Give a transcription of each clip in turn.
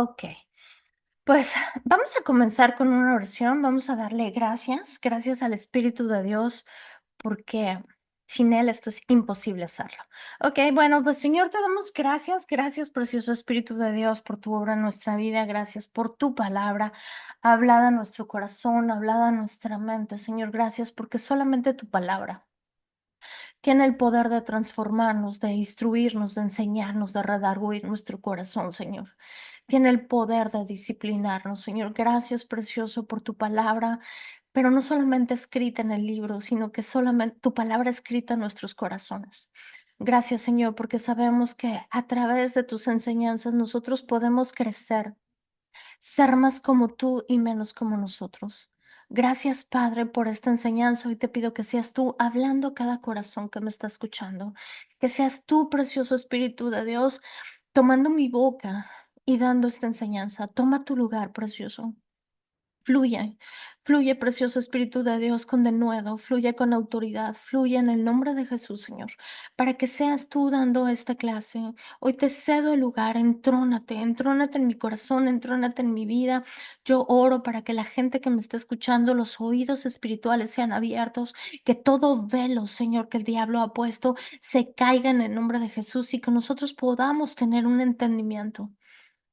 Ok, pues vamos a comenzar con una oración. Vamos a darle gracias, gracias al Espíritu de Dios, porque sin Él esto es imposible hacerlo. Ok, bueno, pues Señor, te damos gracias, gracias, precioso Espíritu de Dios, por tu obra en nuestra vida, gracias por tu palabra, hablada a nuestro corazón, hablada a nuestra mente. Señor, gracias porque solamente tu palabra tiene el poder de transformarnos, de instruirnos, de enseñarnos, de redarguir nuestro corazón, Señor. Tiene el poder de disciplinarnos, Señor. Gracias, precioso, por tu palabra, pero no solamente escrita en el libro, sino que solamente tu palabra escrita en nuestros corazones. Gracias, Señor, porque sabemos que a través de tus enseñanzas nosotros podemos crecer, ser más como tú y menos como nosotros. Gracias, Padre, por esta enseñanza. Hoy te pido que seas tú hablando a cada corazón que me está escuchando, que seas tú, precioso Espíritu de Dios, tomando mi boca y dando esta enseñanza. Toma tu lugar, precioso. Fluye, fluye, precioso Espíritu de Dios, con denuedo, fluye con autoridad, fluye en el nombre de Jesús, Señor, para que seas tú dando esta clase. Hoy te cedo el lugar, entrónate, entrónate en mi corazón, entrónate en mi vida. Yo oro para que la gente que me está escuchando, los oídos espirituales sean abiertos, que todo velo, Señor, que el diablo ha puesto, se caiga en el nombre de Jesús y que nosotros podamos tener un entendimiento.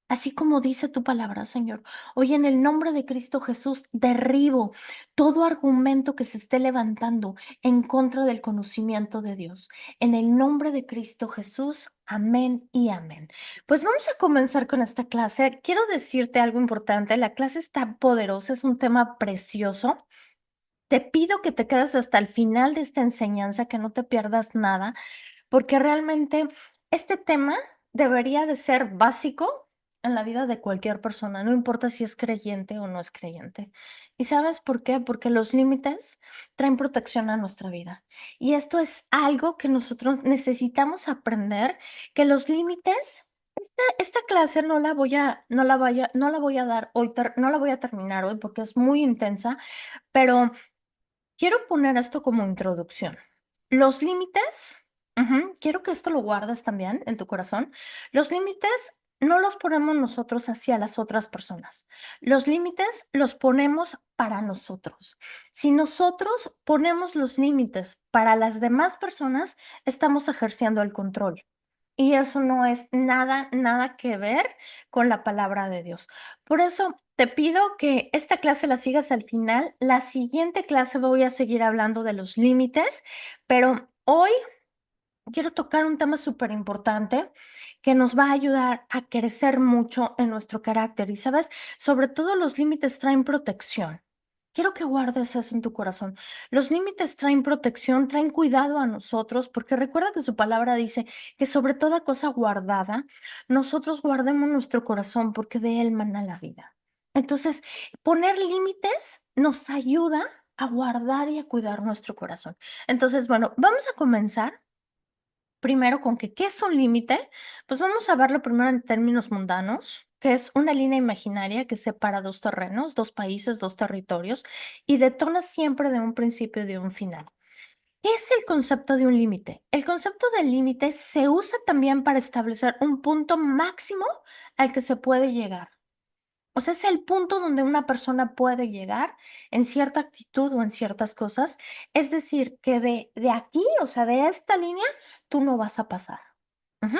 Así como dice tu palabra, Señor. Hoy en el nombre de Cristo Jesús derribo todo argumento que se esté levantando en contra del conocimiento de Dios. En el nombre de Cristo Jesús, amén y amén. Pues vamos a comenzar con esta clase. Quiero decirte algo importante. La clase está poderosa, es un tema precioso. Te pido que te quedes hasta el final de esta enseñanza, que no te pierdas nada, porque realmente este tema debería de ser básico en la vida de cualquier persona, no importa si es creyente o no es creyente. ¿Y sabes por qué? Porque los límites traen protección a nuestra vida. Y esto es algo que nosotros necesitamos aprender, que los límites, esta clase no la voy a dar hoy, no la voy a terminar hoy porque es muy intensa, pero quiero poner esto como introducción. Los límites, quiero que esto lo guardes también en tu corazón. Los límites no los ponemos nosotros hacia las otras personas. Los límites los ponemos para nosotros. Si nosotros ponemos los límites para las demás personas, estamos ejerciendo el control. Y eso no es nada, nada que ver con la palabra de Dios. Por eso te pido que esta clase la sigas al final. La siguiente clase voy a seguir hablando de los límites, pero hoy quiero tocar un tema súper importante que nos va a ayudar a crecer mucho en nuestro carácter. Y sabes, sobre todo los límites traen protección. Quiero que guardes eso en tu corazón. Los límites traen protección, traen cuidado a nosotros, porque recuerda que su palabra dice que sobre toda cosa guardada, nosotros guardemos nuestro corazón, porque de él mana la vida. Entonces, poner límites nos ayuda a guardar y a cuidar nuestro corazón. Entonces, bueno, vamos a comenzar primero con que, ¿qué es un límite? Pues vamos a verlo primero en términos mundanos, que es una línea imaginaria que separa dos terrenos, dos países, dos territorios, y detona siempre de un principio y de un final. ¿Qué es el concepto de un límite? El concepto del límite se usa también para establecer un punto máximo al que se puede llegar. O sea, es el punto donde una persona puede llegar en cierta actitud o en ciertas cosas. Es decir, que de aquí, o sea, de esta línea, tú no vas a pasar. Ujú.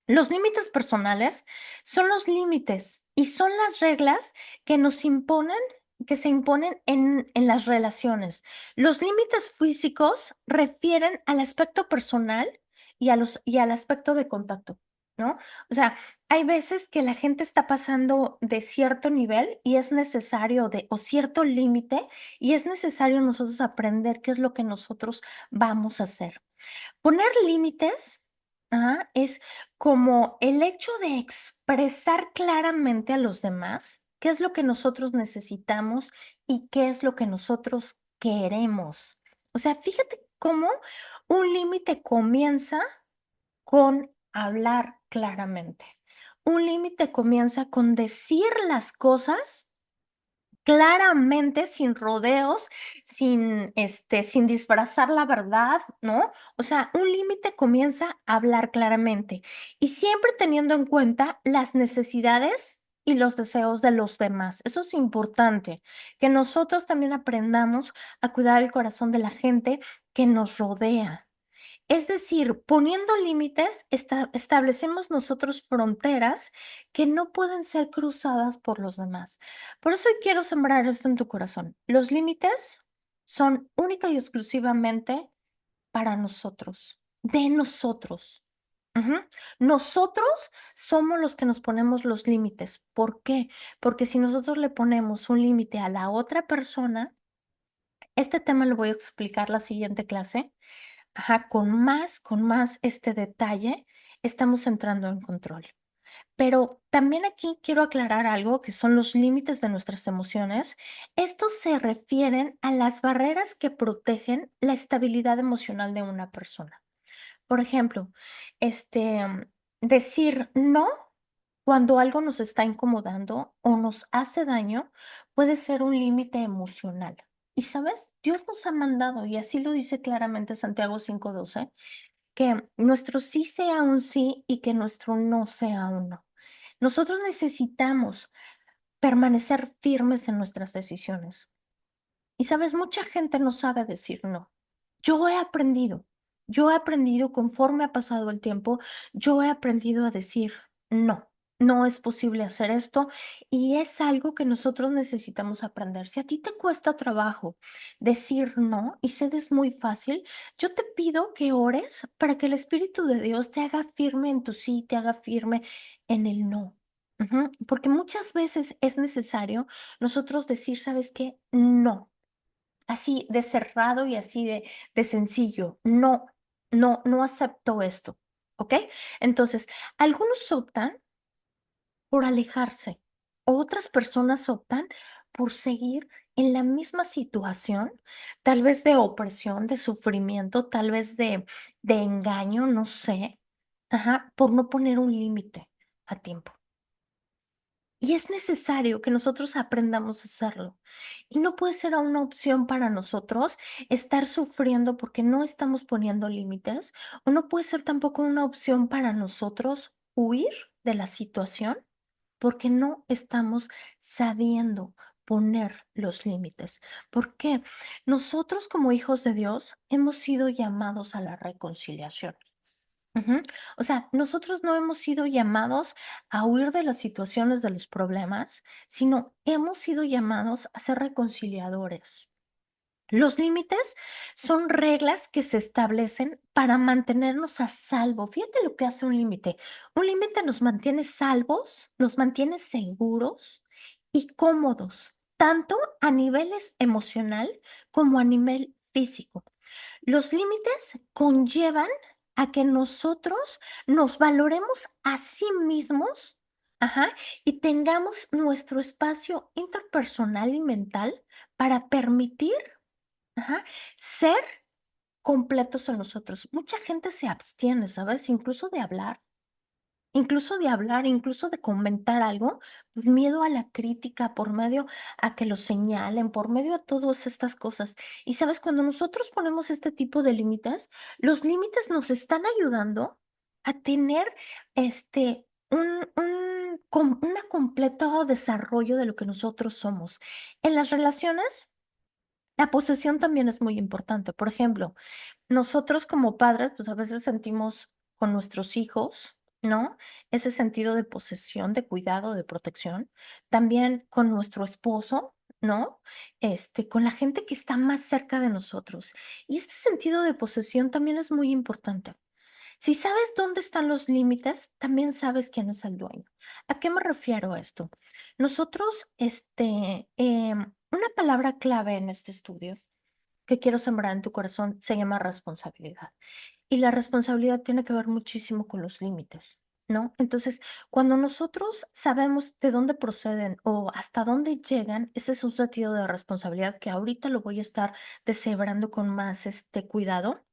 Los límites personales son los límites y son las reglas que nos imponen, que se imponen en las relaciones. Los límites físicos refieren al aspecto personal y al aspecto de contacto, ¿no? O sea, hay veces que la gente está pasando de cierto nivel y es necesario o cierto límite y es necesario nosotros aprender qué es lo que nosotros vamos a hacer. Poner límites, es como el hecho de expresar claramente a los demás qué es lo que nosotros necesitamos y qué es lo que nosotros queremos. O sea, fíjate cómo un límite comienza con hablar claramente. Un límite comienza con decir las cosas claramente, sin rodeos, sin disfrazar la verdad, ¿no? O sea, un límite comienza a hablar claramente y siempre teniendo en cuenta las necesidades y los deseos de los demás. Eso es importante, que nosotros también aprendamos a cuidar el corazón de la gente que nos rodea. Es decir, poniendo límites, establecemos nosotros fronteras que no pueden ser cruzadas por los demás. Por eso hoy quiero sembrar esto en tu corazón. Los límites son única y exclusivamente para nosotros, de nosotros. Ujú. Nosotros somos los que nos ponemos los límites. ¿Por qué? Porque si nosotros le ponemos un límite a la otra persona, este tema lo voy a explicar la siguiente clase. Ajá, con más detalle, estamos entrando en control. Pero también aquí quiero aclarar algo que son los límites de nuestras emociones. Estos se refieren a las barreras que protegen la estabilidad emocional de una persona. Por ejemplo, decir no cuando algo nos está incomodando o nos hace daño puede ser un límite emocional. Y sabes, Dios nos ha mandado, y así lo dice claramente Santiago 5:12, que nuestro sí sea un sí y que nuestro no sea un no. Nosotros necesitamos permanecer firmes en nuestras decisiones. Y sabes, mucha gente no sabe decir no. Yo he aprendido, yo he aprendido conforme ha pasado el tiempo, yo he aprendido a decir no. No es posible hacer esto y es algo que nosotros necesitamos aprender. Si a ti te cuesta trabajo decir no y cedes muy fácil, yo te pido que ores para que el Espíritu de Dios te haga firme en tu sí, te haga firme en el no. Ujú. Porque muchas veces es necesario nosotros decir, ¿sabes qué? No. Así de cerrado y así de sencillo. No, no acepto esto, ¿ok? Entonces, algunos optan por alejarse, otras personas optan por seguir en la misma situación, tal vez de opresión, de sufrimiento, tal vez de engaño, no sé, ajá, por no poner un límite a tiempo. Y es necesario que nosotros aprendamos a hacerlo. Y no puede ser una opción para nosotros estar sufriendo porque no estamos poniendo límites, o no puede ser tampoco una opción para nosotros huir de la situación porque no estamos sabiendo poner los límites. ¿Por qué? Nosotros como hijos de Dios hemos sido llamados a la reconciliación. Ujú. O sea, nosotros no hemos sido llamados a huir de las situaciones, de los problemas, sino hemos sido llamados a ser reconciliadores. Los límites son reglas que se establecen para mantenernos a salvo. Fíjate lo que hace un límite. Un límite nos mantiene salvos, nos mantiene seguros y cómodos, tanto a niveles emocional como a nivel físico. Los límites conllevan a que nosotros nos valoremos a sí mismos, ajá, y tengamos nuestro espacio interpersonal y mental para permitir, ajá, ser completos en nosotros. Mucha gente se abstiene, ¿sabes? Incluso de hablar, incluso de comentar algo, por miedo a la crítica, por medio a que lo señalen, por medio a todas estas cosas. Y sabes, cuando nosotros ponemos este tipo de límites, los límites nos están ayudando a tener un completo desarrollo de lo que nosotros somos. En las relaciones, la posesión también es muy importante. Por ejemplo, nosotros como padres, pues a veces sentimos con nuestros hijos, ¿no? Ese sentido de posesión, de cuidado, de protección. También con nuestro esposo, ¿no? Con la gente que está más cerca de nosotros. Y este sentido de posesión también es muy importante. Si sabes dónde están los límites, también sabes quién es el dueño. ¿A qué me refiero a esto? Nosotros, una palabra clave en este estudio que quiero sembrar en tu corazón se llama responsabilidad. Y la responsabilidad tiene que ver muchísimo con los límites, ¿no? Entonces, cuando nosotros sabemos de dónde proceden o hasta dónde llegan, ese es un sentido de responsabilidad que ahorita lo voy a estar deshebrando con más cuidado.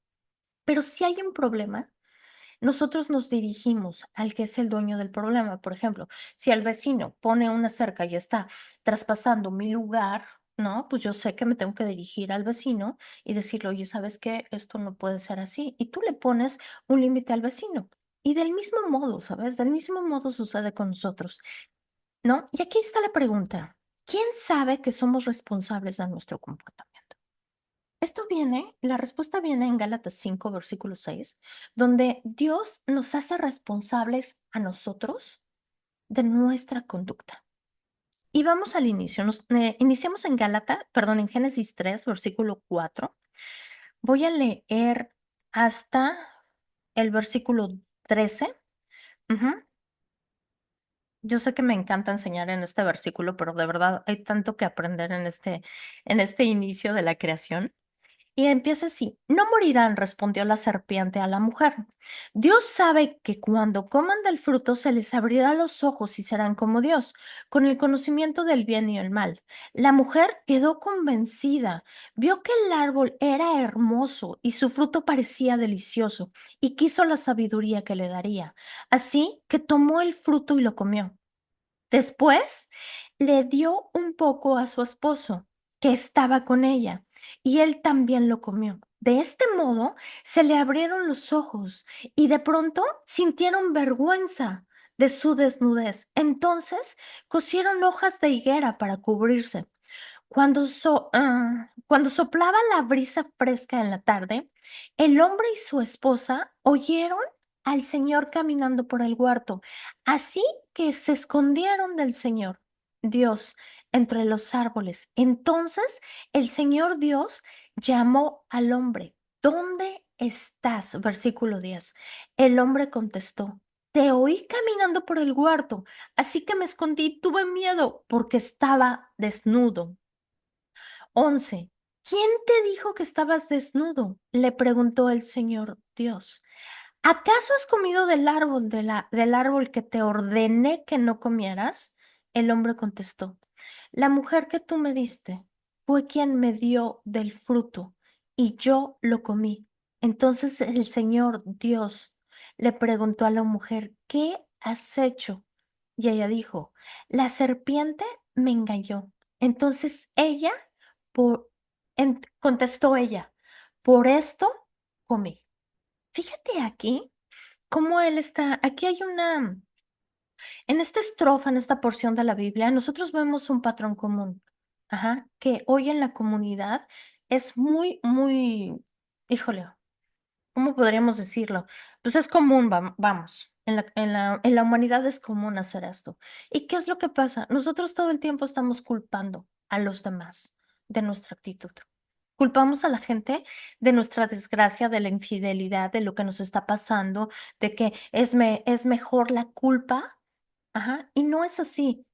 Pero si hay un problema, nosotros nos dirigimos al que es el dueño del problema. Por ejemplo, si el vecino pone una cerca y está traspasando mi lugar, ¿no? Pues yo sé que me tengo que dirigir al vecino y decirle, oye, ¿sabes qué? Esto no puede ser así. Y tú le pones un límite al vecino. Y del mismo modo, ¿sabes? Del mismo modo sucede con nosotros. ¿no? Y aquí está la pregunta, ¿quién sabe que somos responsables de nuestro comportamiento? La respuesta viene en Gálatas 5, versículo 6, donde Dios nos hace responsables a nosotros de nuestra conducta. Y vamos al inicio. Iniciamos en en Génesis 3, versículo 4. Voy a leer hasta el versículo 13. Ujú. Yo sé que me encanta enseñar en este versículo, pero de verdad hay tanto que aprender en este inicio de la creación. Y empieza así, no morirán, respondió la serpiente a la mujer. Dios sabe que cuando coman del fruto se les abrirá los ojos y serán como Dios, con el conocimiento del bien y el mal. La mujer quedó convencida, vio que el árbol era hermoso y su fruto parecía delicioso, y quiso la sabiduría que le daría. Así que tomó el fruto y lo comió. Después le dio un poco a su esposo, que estaba con ella, y él también lo comió. De este modo se le abrieron los ojos y de pronto sintieron vergüenza de su desnudez. Entonces cosieron hojas de higuera para cubrirse. Cuando soplaba la brisa fresca en la tarde, el hombre y su esposa oyeron al Señor caminando por el huerto, así que se escondieron del Señor, Dios, entre los árboles. Entonces el Señor Dios llamó al hombre, ¿dónde estás? Versículo 10. El hombre contestó, te oí caminando por el huerto, así que me escondí y tuve miedo porque estaba desnudo. 11. ¿Quién te dijo que estabas desnudo? Le preguntó el Señor Dios. ¿Acaso has comido del árbol que te ordené que no comieras? El hombre contestó, la mujer que tú me diste fue quien me dio del fruto y yo lo comí. Entonces el Señor Dios le preguntó a la mujer, ¿qué has hecho? Y ella dijo, la serpiente me engañó. Entonces por, contestó ella, por esto comí. Fíjate aquí cómo él está, aquí hay en esta estrofa, en esta porción de la Biblia, nosotros vemos un patrón común, ajá, que hoy en la comunidad es muy, híjole, ¿cómo podríamos decirlo? Pues es común, vamos, en la humanidad es común hacer esto. ¿Y qué es lo que pasa? Nosotros todo el tiempo estamos culpando a los demás de nuestra actitud. Culpamos a la gente de nuestra desgracia, de la infidelidad, de lo que nos está pasando, de que es mejor la culpa. Ajá, y no es así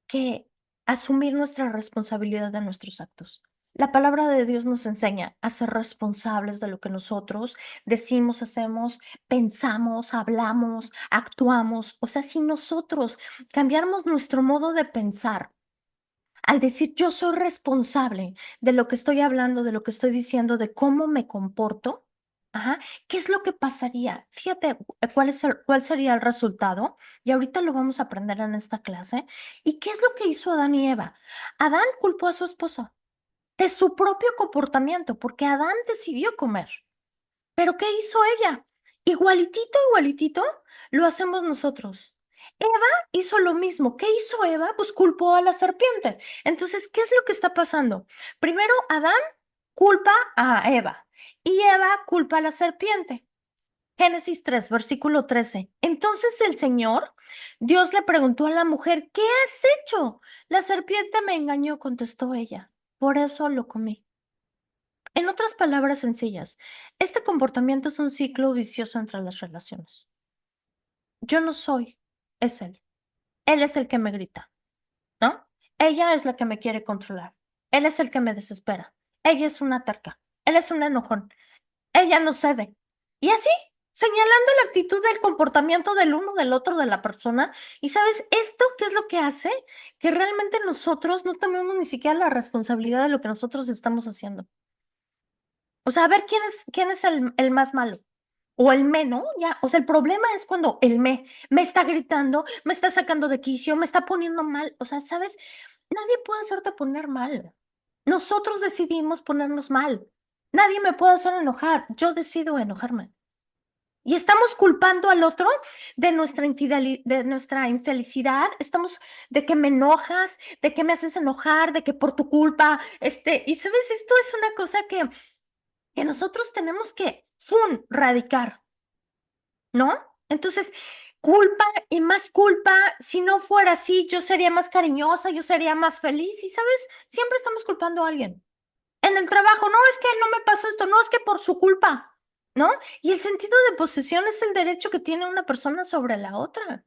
que asumir nuestra responsabilidad de nuestros actos. La palabra de Dios nos enseña a ser responsables de lo que nosotros decimos, hacemos, pensamos, hablamos, actuamos. O sea, si nosotros cambiáramos nuestro modo de pensar al decir yo soy responsable de lo que estoy hablando, de lo que estoy diciendo, de cómo me comporto, ajá, ¿qué es lo que pasaría? Fíjate cuál sería el resultado, y ahorita lo vamos a aprender en esta clase. ¿Y qué es lo que hizo Adán y Eva? Adán culpó a su esposa de su propio comportamiento, porque Adán decidió comer. ¿Pero qué hizo ella? Igualitito, lo hacemos nosotros. Eva hizo lo mismo. ¿Qué hizo Eva? Pues culpó a la serpiente. Entonces, ¿qué es lo que está pasando? Primero, Adán culpa a Eva y Eva culpa a la serpiente. Génesis 3, versículo 13. Entonces el Señor, Dios le preguntó a la mujer, ¿qué has hecho? La serpiente me engañó, contestó ella. Por eso lo comí. En otras palabras sencillas, este comportamiento es un ciclo vicioso entre las relaciones. Yo no soy, es él. Él es el que me grita, ¿no? Ella es la que me quiere controlar. Él es el que me desespera. Ella es una terca. Él es un enojón. Ella no cede. Y así, señalando la actitud del comportamiento del uno, del otro, de la persona. Y sabes, esto qué es lo que hace que realmente nosotros no tomemos ni siquiera la responsabilidad de lo que nosotros estamos haciendo. O sea, a ver quién es el más malo. O el me, ¿no? Ya, o sea, el problema es cuando el me está gritando, me está sacando de quicio, me está poniendo mal. O sea, ¿sabes? Nadie puede hacerte poner mal. Nosotros decidimos ponernos mal. Nadie me puede hacer enojar. Yo decido enojarme. Y estamos culpando al otro de de nuestra infelicidad, estamos de que me enojas, de que me haces enojar, de que por tu culpa, y sabes, esto es una cosa que nosotros tenemos que, radicar, ¿no? Entonces, culpa y más culpa, si no fuera así, yo sería más cariñosa, yo sería más feliz, y sabes, siempre estamos culpando a alguien. En el trabajo, no, es que no me pasó esto, no, es que por su culpa, ¿no? Y el sentido de posesión es el derecho que tiene una persona sobre la otra.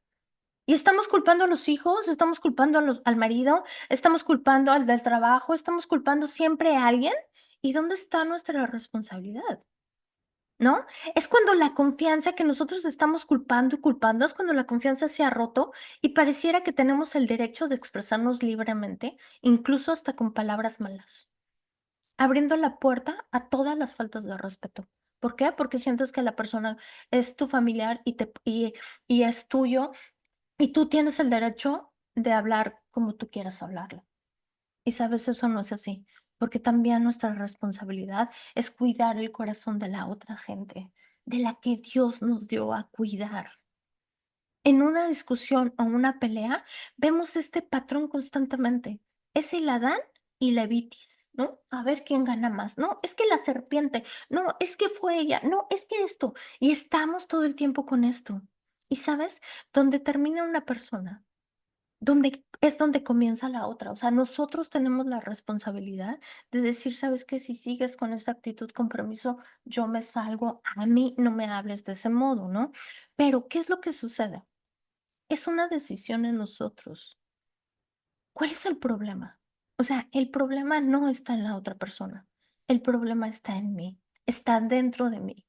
Y estamos culpando a los hijos, estamos culpando al marido, estamos culpando al del trabajo, estamos culpando siempre a alguien. ¿Y dónde está nuestra responsabilidad? ¿No? Es cuando la confianza que nosotros estamos culpando y culpando, es cuando la confianza se ha roto y pareciera que tenemos el derecho de expresarnos libremente, incluso hasta con palabras malas, abriendo la puerta a todas las faltas de respeto. ¿Por qué? Porque sientes que la persona es tu familiar y es tuyo y tú tienes el derecho de hablar como tú quieras hablarlo. Y sabes, eso no es así, porque también nuestra responsabilidad es cuidar el corazón de la otra gente, de la que Dios nos dio a cuidar. En una discusión o una pelea, vemos este patrón constantemente. Es el Adán y la Evitis, ¿no? A ver quién gana más. No, es que la serpiente, no, es que fue ella, no, es que esto. Y estamos todo el tiempo con esto. Y sabes, donde termina una persona, donde comienza la otra. O sea, nosotros tenemos la responsabilidad de decir, ¿sabes qué? Si sigues con esta actitud compromiso, yo me salgo, a mí no me hables de ese modo, ¿no? Pero, ¿qué es lo que sucede? Es una decisión en nosotros. ¿Cuál es el problema? O sea, el problema no está en la otra persona. El problema está en mí, está dentro de mí.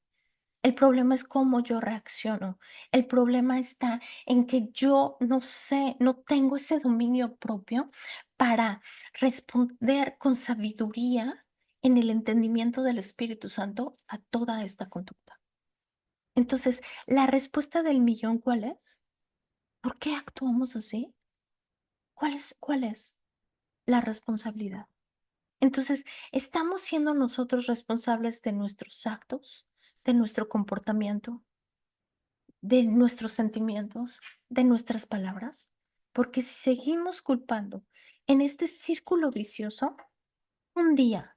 El problema es cómo yo reacciono. El problema está en que yo no sé, no tengo ese dominio propio para responder con sabiduría en el entendimiento del Espíritu Santo a toda esta conducta. Entonces, la respuesta del millón, ¿cuál es? ¿Por qué actuamos así? ¿Cuál es la responsabilidad? Entonces, ¿estamos siendo nosotros responsables de nuestros actos, de nuestro comportamiento, de nuestros sentimientos, de nuestras palabras? Porque si seguimos culpando en este círculo vicioso, un día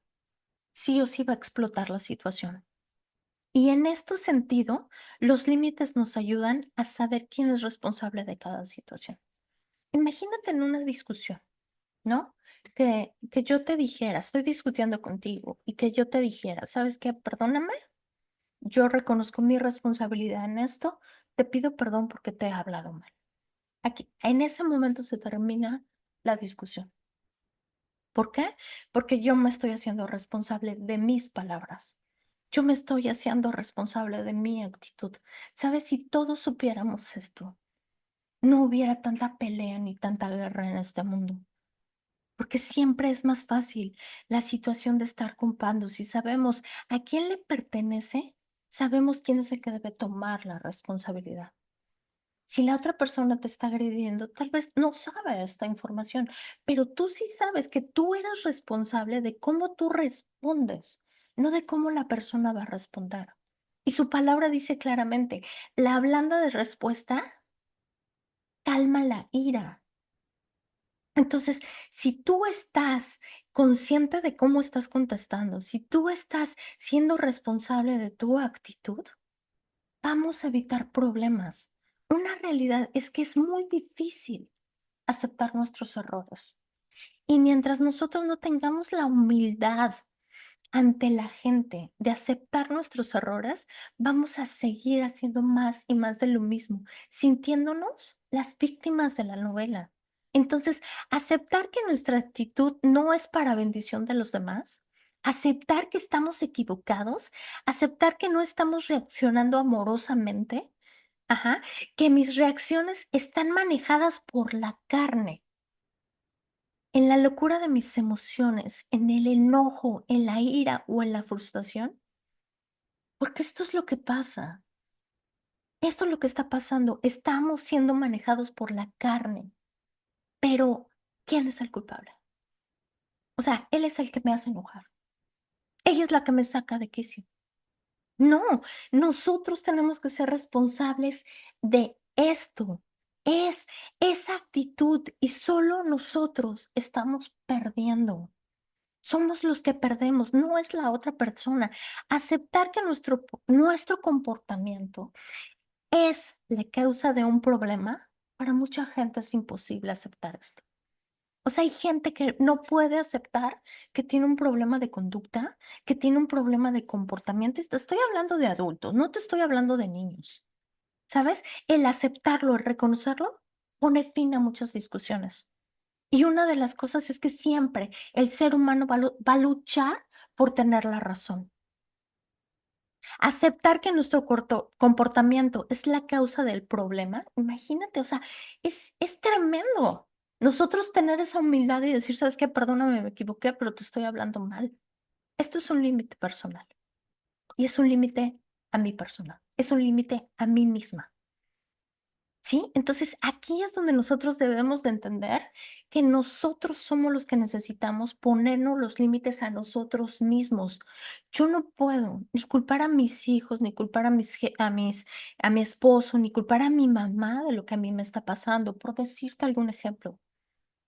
sí o sí va a explotar la situación. Y en este sentido, los límites nos ayudan a saber quién es responsable de cada situación. Imagínate en una discusión, ¿no? Que yo te dijera, estoy discutiendo contigo y que yo te dijera, ¿sabes qué? Perdóname, yo reconozco mi responsabilidad en esto, te pido perdón porque te he hablado mal. Aquí, en ese momento se termina la discusión. ¿Por qué? Porque yo me estoy haciendo responsable de mis palabras. Yo me estoy haciendo responsable de mi actitud. ¿Sabes? Si todos supiéramos esto, no hubiera tanta pelea ni tanta guerra en este mundo. Porque siempre es más fácil la situación de estar culpando. Si sabemos a quién le pertenece, sabemos quién es el que debe tomar la responsabilidad. Si la otra persona te está agrediendo, tal vez no sabe esta información, pero tú sí sabes que tú eres responsable de cómo tú respondes, no de cómo la persona va a responder. Y su palabra dice claramente, la blanda de respuesta calma la ira. Entonces, si tú estás consciente de cómo estás contestando, si tú estás siendo responsable de tu actitud, vamos a evitar problemas. Una realidad es que es muy difícil aceptar nuestros errores. Y mientras nosotros no tengamos la humildad ante la gente de aceptar nuestros errores, vamos a seguir haciendo más y más de lo mismo, sintiéndonos las víctimas de la novela. Entonces, aceptar que nuestra actitud no es para bendición de los demás, aceptar que estamos equivocados, aceptar que no estamos reaccionando amorosamente, ajá, que mis reacciones están manejadas por la carne, en la locura de mis emociones, en el enojo, en la ira o en la frustración, porque esto es lo que pasa. Esto es lo que está pasando. Estamos siendo manejados por la carne, pero ¿quién es el culpable? O sea, él es el que me hace enojar. Ella es la que me saca de quicio. No, nosotros tenemos que ser responsables de esto. Es esa actitud y solo nosotros estamos perdiendo. Somos los que perdemos, no es la otra persona. Aceptar que nuestro comportamiento es la causa de un problema, para mucha gente es imposible aceptar esto. O sea, hay gente que no puede aceptar que tiene un problema de conducta, que tiene un problema de comportamiento. Y te estoy hablando de adultos, no te estoy hablando de niños, ¿sabes? El aceptarlo, el reconocerlo, pone fin a muchas discusiones. Y una de las cosas es que siempre el ser humano va a luchar por tener la razón. Aceptar que nuestro comportamiento es la causa del problema, imagínate, o sea, es tremendo. Nosotros tener esa humildad y decir, ¿sabes qué? Perdóname, me equivoqué, pero te estoy hablando mal. Esto es un límite personal y es un límite a mi persona, es un límite a mí misma. ¿Sí? Entonces, aquí es donde nosotros debemos de entender que nosotros somos los que necesitamos ponernos los límites a nosotros mismos. Yo no puedo ni culpar a mis hijos, ni culpar a mi esposo, ni culpar a mi mamá de lo que a mí me está pasando, por decirte algún ejemplo.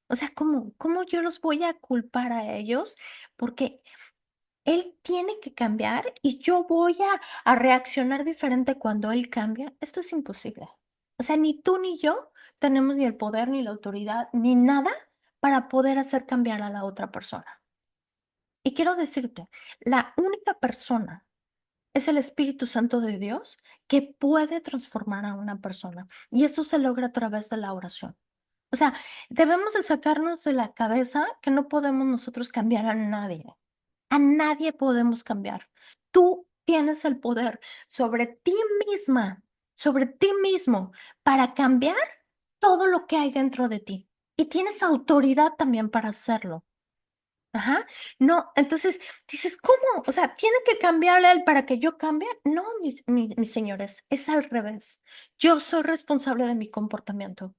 O sea, ¿cómo yo los voy a culpar a ellos? Porque él tiene que cambiar y yo voy a reaccionar diferente cuando él cambia. Esto es imposible. O sea, ni tú ni yo tenemos ni el poder, ni la autoridad, ni nada para poder hacer cambiar a la otra persona. Y quiero decirte, la única persona es el Espíritu Santo de Dios que puede transformar a una persona. Y eso se logra a través de la oración. O sea, debemos de sacarnos de la cabeza que no podemos nosotros cambiar a nadie. A nadie podemos cambiar. Tú tienes el poder sobre ti misma, sobre ti mismo, para cambiar todo lo que hay dentro de ti. Y tienes autoridad también para hacerlo. Ajá. No, entonces dices, ¿cómo? O sea, ¿tiene que cambiarle a él para que yo cambie? No, mis señores, es al revés. Yo soy responsable de mi comportamiento.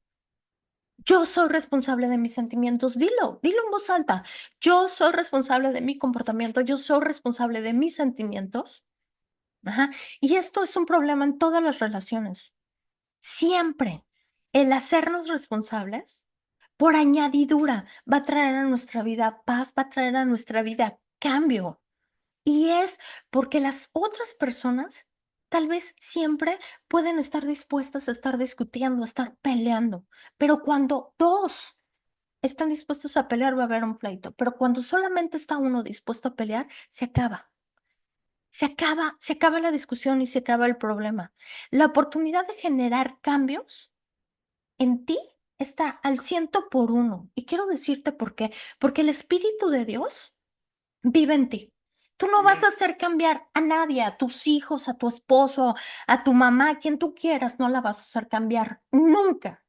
Yo soy responsable de mis sentimientos. Dilo en voz alta. Yo soy responsable de mi comportamiento. Yo soy responsable de mis sentimientos. Ajá. Y esto es un problema en todas las relaciones. Siempre el hacernos responsables, por añadidura, va a traer a nuestra vida paz, va a traer a nuestra vida cambio. Y es porque las otras personas tal vez siempre pueden estar dispuestas a estar discutiendo, a estar peleando, pero cuando dos están dispuestos a pelear va a haber un pleito, pero cuando solamente está uno dispuesto a pelear, se acaba. Se acaba la discusión y se acaba el problema. La oportunidad de generar cambios en ti está al 100 por 1. Y quiero decirte por qué. Porque el Espíritu de Dios vive en ti. Tú no vas a hacer cambiar a nadie, a tus hijos, a tu esposo, a tu mamá, a quien tú quieras, no la vas a hacer cambiar nunca.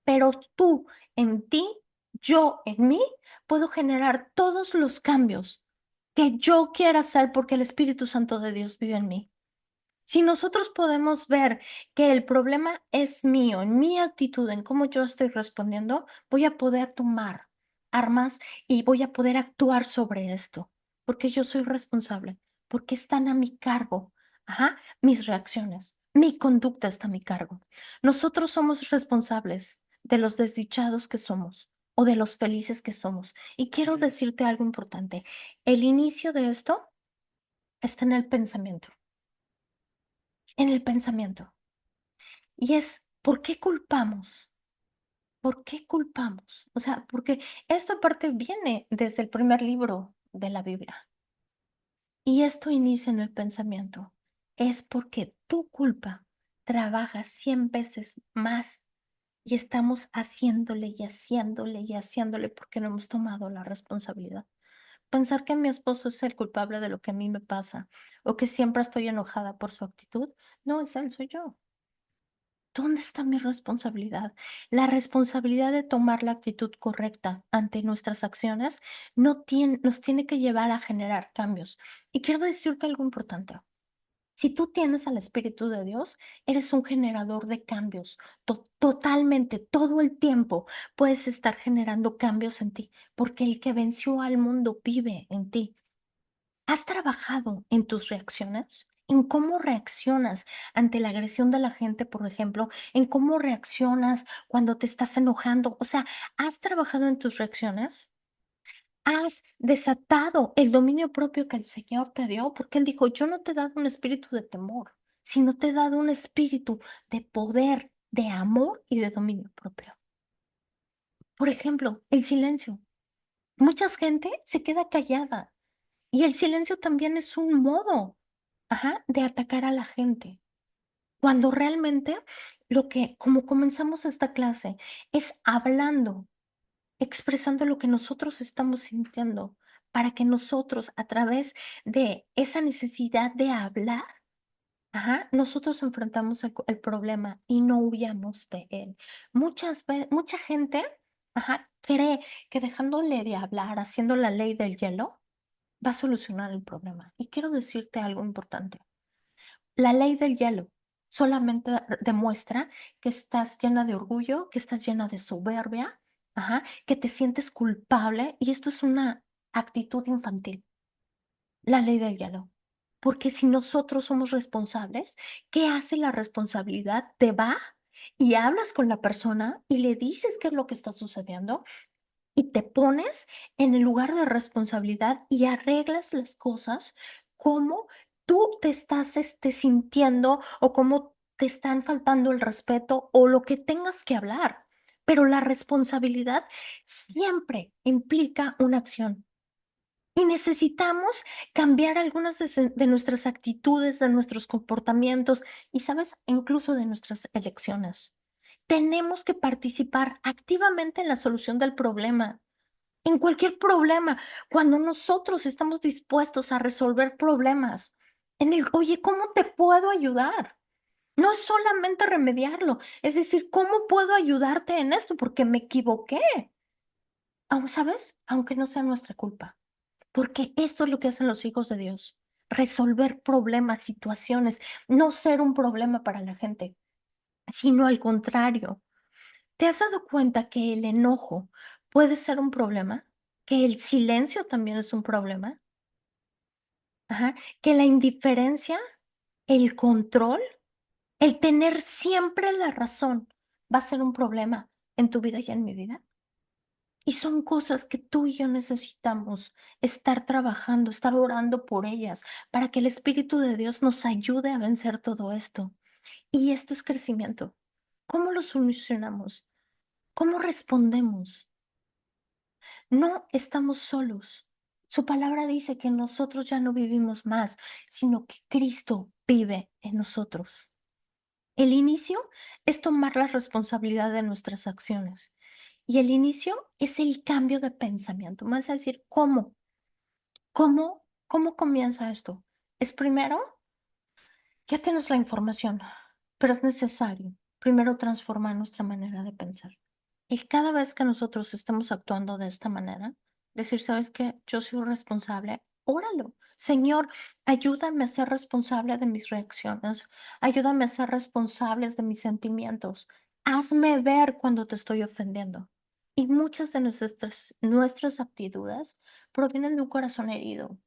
Pero tú en ti, yo en mí, puedo generar todos los cambios que yo quiera hacer porque el Espíritu Santo de Dios vive en mí. Si nosotros podemos ver que el problema es mío, en mi actitud, en cómo yo estoy respondiendo, voy a poder tomar armas y voy a poder actuar sobre esto, porque yo soy responsable, porque están a mi cargo, ajá, mis reacciones, mi conducta está a mi cargo. Nosotros somos responsables de los desdichados que somos o de los felices que somos. Y quiero decirte algo importante. El inicio de esto está en el pensamiento. En el pensamiento. Y es, ¿por qué culpamos? ¿Por qué culpamos? O sea, porque esto aparte viene desde el primer libro de la Biblia. Y esto inicia en el pensamiento. Es porque tu culpa trabaja 100 veces más y estamos haciéndole y haciéndole y haciéndole porque no hemos tomado la responsabilidad. Pensar que mi esposo es el culpable de lo que a mí me pasa o que siempre estoy enojada por su actitud, no es él, soy yo. ¿Dónde está mi responsabilidad? La responsabilidad de tomar la actitud correcta ante nuestras acciones nos tiene que llevar a generar cambios. Y quiero decirte algo importante. Si tú tienes al Espíritu de Dios, eres un generador de cambios. Totalmente, todo el tiempo puedes estar generando cambios en ti, porque el que venció al mundo vive en ti. ¿Has trabajado en tus reacciones? en cómo reaccionas ante la agresión de la gente, por ejemplo, en cómo reaccionas cuando te estás enojando. O sea, ¿has trabajado en tus reacciones? ¿Has desatado el dominio propio que el Señor te dio? Porque Él dijo, yo no te he dado un espíritu de temor, sino te he dado un espíritu de poder, de amor y de dominio propio. Por ejemplo, el silencio. Mucha gente se queda callada y el silencio también es un modo, de atacar a la gente. Cuando realmente lo que, como comenzamos esta clase, es hablando, expresando lo que nosotros estamos sintiendo, para que nosotros, a través de esa necesidad de hablar, nosotros enfrentamos el problema y no huyamos de él. Mucha gente, cree que dejándole de hablar, haciendo la ley del hielo, va a solucionar el problema. Y quiero decirte algo importante. La ley del hielo solamente demuestra que estás llena de orgullo, que estás llena de soberbia, que te sientes culpable y esto es una actitud infantil, la ley del hielo. Porque si nosotros somos responsables, ¿qué hace la responsabilidad? Te va y hablas con la persona y le dices qué es lo que está sucediendo y te pones en el lugar de responsabilidad y arreglas las cosas como tú te estás sintiendo o como te están faltando el respeto o lo que tengas que hablar. Pero la responsabilidad siempre implica una acción. Y necesitamos cambiar algunas de nuestras actitudes, de nuestros comportamientos y, ¿sabes? Incluso de nuestras elecciones. Tenemos que participar activamente en la solución del problema. En cualquier problema, cuando nosotros estamos dispuestos a resolver problemas, oye, ¿cómo te puedo ayudar? No es solamente remediarlo, es decir, ¿cómo puedo ayudarte en esto? Porque me equivoqué, ¿sabes? Aunque no sea nuestra culpa, porque esto es lo que hacen los hijos de Dios, resolver problemas, situaciones, no ser un problema para la gente, sino al contrario. ¿Te has dado cuenta que el enojo puede ser un problema? ¿Que el silencio también es un problema? ¿Que la indiferencia, el control, el tener siempre la razón va a ser un problema en tu vida y en mi vida? Y son cosas que tú y yo necesitamos estar trabajando, estar orando por ellas, para que el Espíritu de Dios nos ayude a vencer todo esto. Y esto es crecimiento. ¿Cómo lo solucionamos? ¿Cómo respondemos? No estamos solos. Su palabra dice que nosotros ya no vivimos más, sino que Cristo vive en nosotros. El inicio es tomar la responsabilidad de nuestras acciones. Y el inicio es el cambio de pensamiento. Me vas a decir, ¿cómo? ¿Cómo comienza esto? Es primero, ya tienes la información, pero es necesario primero transformar nuestra manera de pensar. Y cada vez que nosotros estemos actuando de esta manera, decir, ¿sabes qué? Yo soy responsable, óralo. Señor, ayúdame a ser responsable de mis reacciones, ayúdame a ser responsables de mis sentimientos. Hazme ver cuando te estoy ofendiendo. Y muchas de nuestras actitudes provienen de un corazón herido.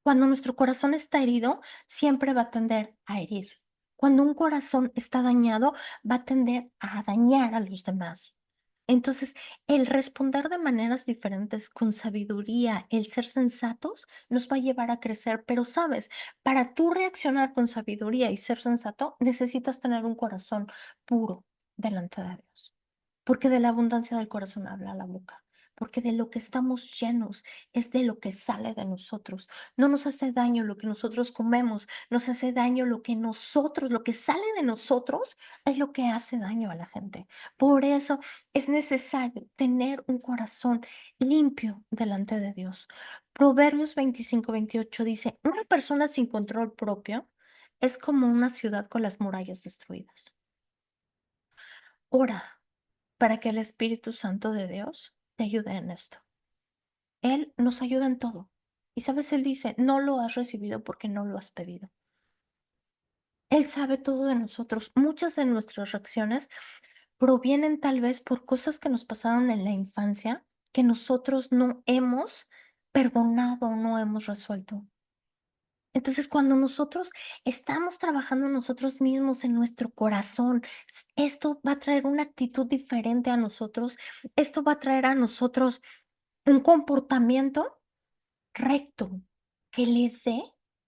Cuando nuestro corazón está herido, siempre va a tender a herir. Cuando un corazón está dañado, va a tender a dañar a los demás. Entonces, el responder de maneras diferentes, con sabiduría, el ser sensatos, nos va a llevar a crecer. Pero, sabes, para tú reaccionar con sabiduría y ser sensato, necesitas tener un corazón puro delante de Dios. Porque de la abundancia del corazón habla la boca. Porque de lo que estamos llenos es de lo que sale de nosotros. No nos hace daño lo que nosotros comemos, nos hace daño lo que sale de nosotros es lo que hace daño a la gente. Por eso es necesario tener un corazón limpio delante de Dios. Proverbios 25-28 dice, una persona sin control propio es como una ciudad con las murallas destruidas. Ora para que el Espíritu Santo de Dios te ayude en esto. Él nos ayuda en todo. Y sabes, Él dice, no lo has recibido porque no lo has pedido. Él sabe todo de nosotros. Muchas de nuestras reacciones provienen tal vez por cosas que nos pasaron en la infancia que nosotros no hemos perdonado o no hemos resuelto. Entonces, cuando nosotros estamos trabajando en nosotros mismos, en nuestro corazón, esto va a traer una actitud diferente a nosotros, esto va a traer a nosotros un comportamiento recto que le dé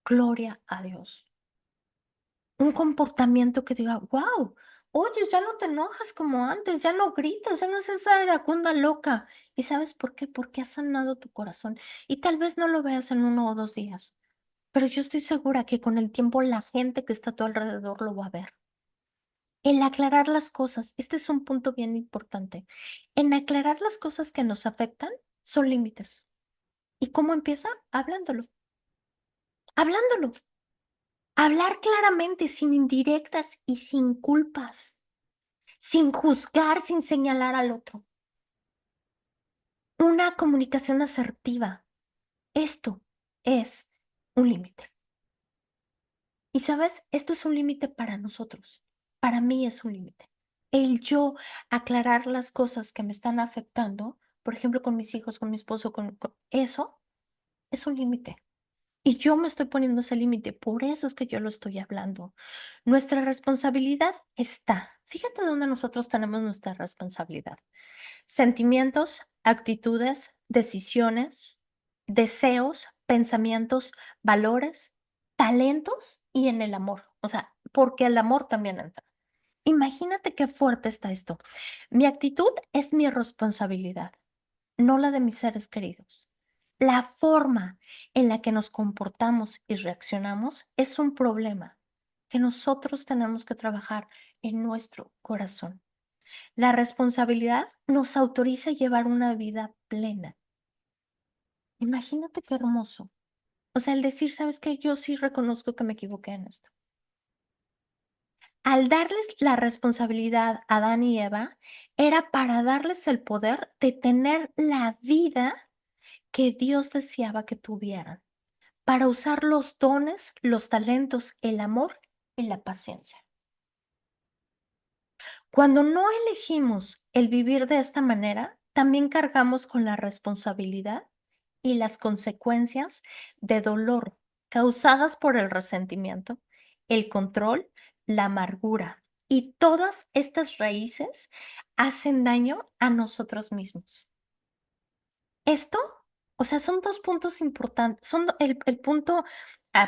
gloria a Dios. Un comportamiento que diga, wow, oye, ya no te enojas como antes, ya no gritas, ya no es esa iracunda loca. ¿Y sabes por qué? Porque has sanado tu corazón. Y tal vez no lo veas en 1 o 2 días, pero yo estoy segura que con el tiempo la gente que está a tu alrededor lo va a ver. El aclarar las cosas, este es un punto bien importante. En aclarar las cosas que nos afectan son límites. ¿Y cómo empieza? Hablándolo. Hablándolo. Hablar claramente, sin indirectas y sin culpas, sin juzgar, sin señalar al otro. Una comunicación asertiva. Esto es un límite. Y sabes, esto es un límite para nosotros. Para mí es un límite. El yo aclarar las cosas que me están afectando, por ejemplo, con mis hijos, con mi esposo, eso es un límite. Y yo me estoy poniendo ese límite, por eso es que yo lo estoy hablando. Nuestra responsabilidad está, fíjate dónde nosotros tenemos nuestra responsabilidad. Sentimientos, actitudes, decisiones, deseos, pensamientos, valores, talentos y en el amor. O sea, porque el amor también entra. Imagínate qué fuerte está esto. Mi actitud es mi responsabilidad, no la de mis seres queridos. La forma en la que nos comportamos y reaccionamos es un problema que nosotros tenemos que trabajar en nuestro corazón. La responsabilidad nos autoriza a llevar una vida plena. Imagínate qué hermoso. O sea, el decir, ¿sabes qué? Yo sí reconozco que me equivoqué en esto. Al darles la responsabilidad a Adán y Eva, era para darles el poder de tener la vida que Dios deseaba que tuvieran, para usar los dones, los talentos, el amor y la paciencia. Cuando no elegimos el vivir de esta manera, también cargamos con la responsabilidad y las consecuencias de dolor causadas por el resentimiento, el control, la amargura. Y todas estas raíces hacen daño a nosotros mismos. Esto, o sea, son dos puntos importantes. Son el punto,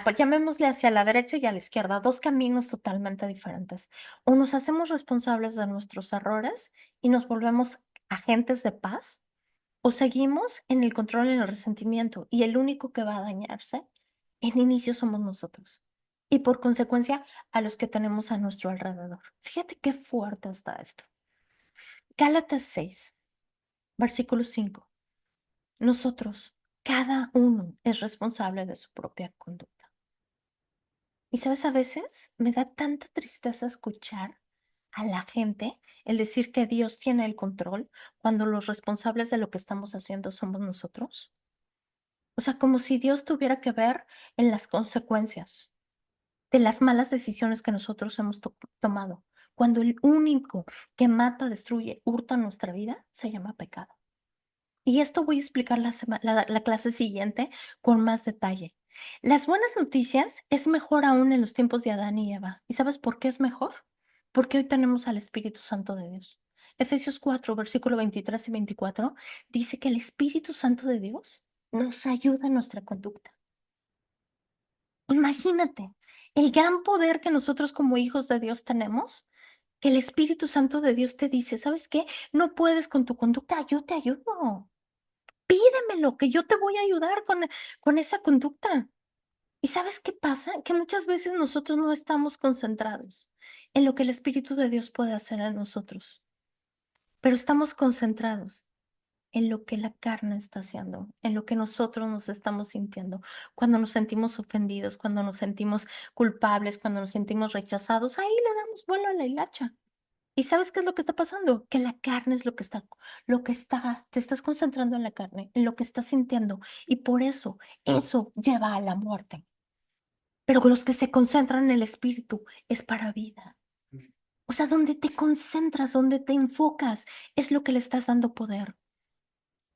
pues llamémosle hacia la derecha y a la izquierda, dos caminos totalmente diferentes. O nos hacemos responsables de nuestros errores y nos volvemos agentes de paz, o seguimos en el control y en el resentimiento, y el único que va a dañarse en inicio somos nosotros. Y por consecuencia, a los que tenemos a nuestro alrededor. Fíjate qué fuerte está esto. Gálatas 6, versículo 5. Nosotros, cada uno es responsable de su propia conducta. Y sabes, a veces me da tanta tristeza escuchar a la gente el decir que Dios tiene el control cuando los responsables de lo que estamos haciendo somos nosotros. O sea, como si Dios tuviera que ver en las consecuencias de las malas decisiones que nosotros hemos tomado, cuando el único que mata, destruye, hurta nuestra vida se llama pecado. Y esto voy a explicar la clase siguiente con más detalle. Las buenas noticias es mejor aún en los tiempos de Adán y Eva. ¿Y sabes por qué es mejor? Porque hoy tenemos al Espíritu Santo de Dios. Efesios 4, versículo 23 y 24 dice que el Espíritu Santo de Dios nos ayuda en nuestra conducta. Imagínate el gran poder que nosotros como hijos de Dios tenemos, que el Espíritu Santo de Dios te dice, ¿sabes qué? No puedes con tu conducta, yo te ayudo. Pídemelo, que yo te voy a ayudar con esa conducta. ¿Y sabes qué pasa? Que muchas veces nosotros no estamos concentrados en lo que el Espíritu de Dios puede hacer en nosotros, pero estamos concentrados en lo que la carne está haciendo, en lo que nosotros nos estamos sintiendo. Cuando nos sentimos ofendidos, cuando nos sentimos culpables, cuando nos sentimos rechazados, ahí le damos vuelo a la hilacha. ¿Y sabes qué es lo que está pasando? Que la carne es te estás concentrando en la carne, en lo que estás sintiendo, y por eso lleva a la muerte. Pero los que se concentran en el espíritu es para vida. O sea, donde te concentras, donde te enfocas, es lo que le estás dando poder.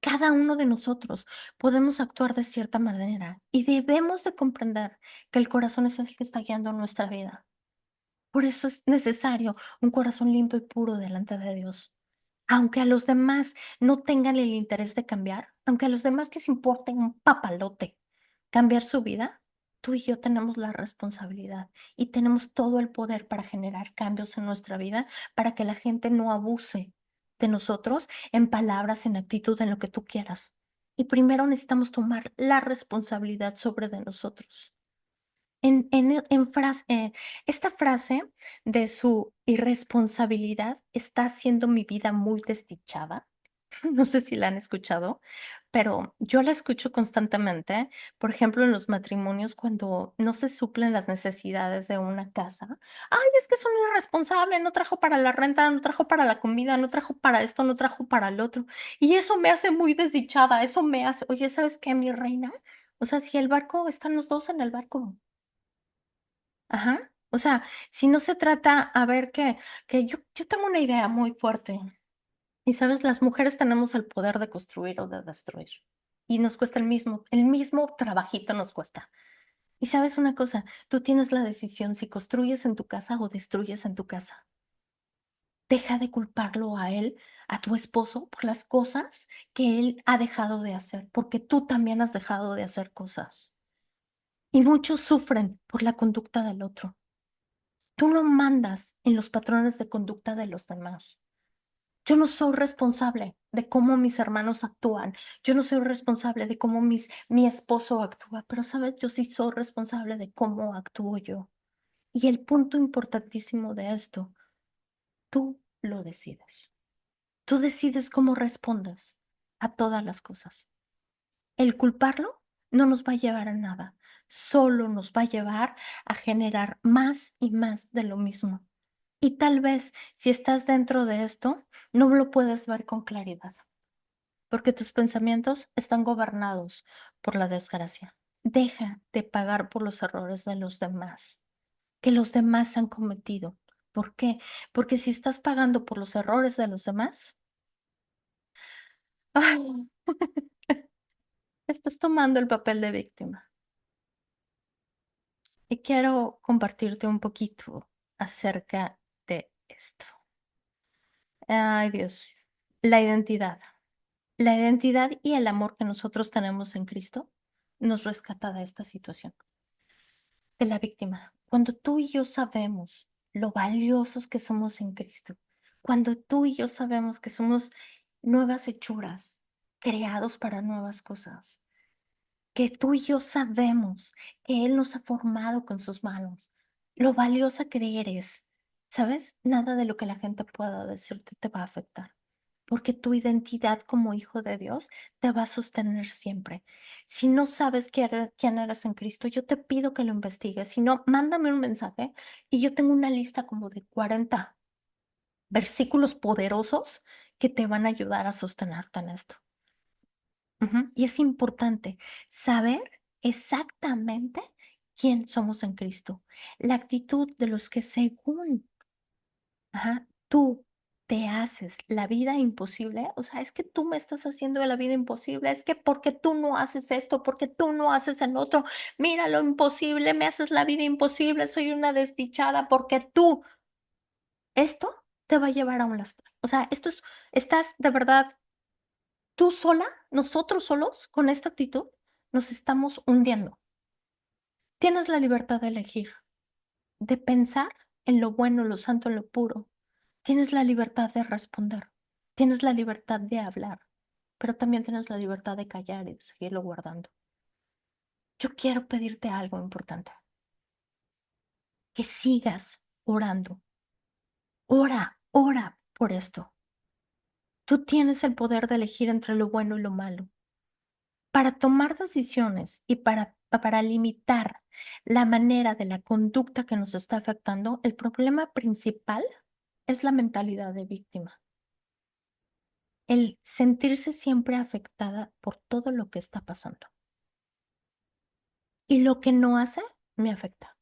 Cada uno de nosotros podemos actuar de cierta manera y debemos de comprender que el corazón es el que está guiando nuestra vida. Por eso es necesario un corazón limpio y puro delante de Dios. Aunque a los demás no tengan el interés de cambiar, aunque a los demás les importe un papalote cambiar su vida, tú y yo tenemos la responsabilidad y tenemos todo el poder para generar cambios en nuestra vida, para que la gente no abuse de nosotros en palabras, en actitud, en lo que tú quieras. Y primero necesitamos tomar la responsabilidad sobre de nosotros. Esta frase de su irresponsabilidad está haciendo mi vida muy desdichada. No sé si la han escuchado, pero yo la escucho constantemente. Por ejemplo, en los matrimonios, cuando no se suplen las necesidades de una casa. Ay, es que es un irresponsable, no trajo para la renta, no trajo para la comida, no trajo para esto, no trajo para el otro. Y eso me hace muy desdichada, eso me hace, oye, ¿sabes qué, mi reina? O sea, si el barco, están los dos en el barco. Ajá. O sea, si no se trata, a ver, que yo tengo una idea muy fuerte. Y, ¿sabes? Las mujeres tenemos el poder de construir o de destruir. Y nos cuesta el mismo trabajito nos cuesta. Y, ¿sabes una cosa? Tú tienes la decisión si construyes en tu casa o destruyes en tu casa. Deja de culparlo a él, a tu esposo, por las cosas que él ha dejado de hacer, porque tú también has dejado de hacer cosas. Y muchos sufren por la conducta del otro. Tú no mandas en los patrones de conducta de los demás. Yo no soy responsable de cómo mis hermanos actúan. Yo no soy responsable de cómo mi esposo actúa, pero sabes, yo sí soy responsable de cómo actúo yo. Y el punto importantísimo de esto, tú lo decides. Tú decides cómo respondes a todas las cosas. El culparlo no nos va a llevar a nada, solo nos va a llevar a generar más y más de lo mismo. Y tal vez si estás dentro de esto, no lo puedes ver con claridad, porque tus pensamientos están gobernados por la desgracia. Deja de pagar por los errores de los demás, que los demás han cometido. ¿Por qué? Porque si estás pagando por los errores de los demás, ay, estás tomando el papel de víctima. Y quiero compartirte un poquito acerca de esto. Ay, Dios, la identidad. La identidad y el amor que nosotros tenemos en Cristo nos rescata de esta situación, de la víctima. Cuando tú y yo sabemos lo valiosos que somos en Cristo, cuando tú y yo sabemos que somos nuevas hechuras, creados para nuevas cosas, que tú y yo sabemos que Él nos ha formado con sus manos, lo valiosa que eres, ¿sabes? Nada de lo que la gente pueda decirte te va a afectar, porque tu identidad como hijo de Dios te va a sostener siempre. Si no sabes quién eres en Cristo, yo te pido que lo investigues. Si no, mándame un mensaje y yo tengo una lista como de 40 versículos poderosos que te van a ayudar a sostenerte en esto. Ujú. Y es importante saber exactamente quién somos en Cristo. La actitud de los que según tú te haces la vida imposible, o sea, es que tú me estás haciendo la vida imposible, es que porque tú no haces esto, porque tú no haces el otro, mira lo imposible, me haces la vida imposible, soy una desdichada porque tú, esto te va a llevar a un lastre. O sea, estás de verdad tú sola, nosotros solos, con esta actitud, nos estamos hundiendo. Tienes la libertad de elegir, de pensar en lo bueno, lo santo, en lo puro. Tienes la libertad de responder. Tienes la libertad de hablar, pero también tienes la libertad de callar y de seguirlo guardando. Yo quiero pedirte algo importante, que sigas orando. Ora, ora por esto. Tú tienes el poder de elegir entre lo bueno y lo malo. Para tomar decisiones y para limitar la manera de la conducta que nos está afectando, el problema principal es la mentalidad de víctima. El sentirse siempre afectada por todo lo que está pasando. Y lo que no hace, me afecta.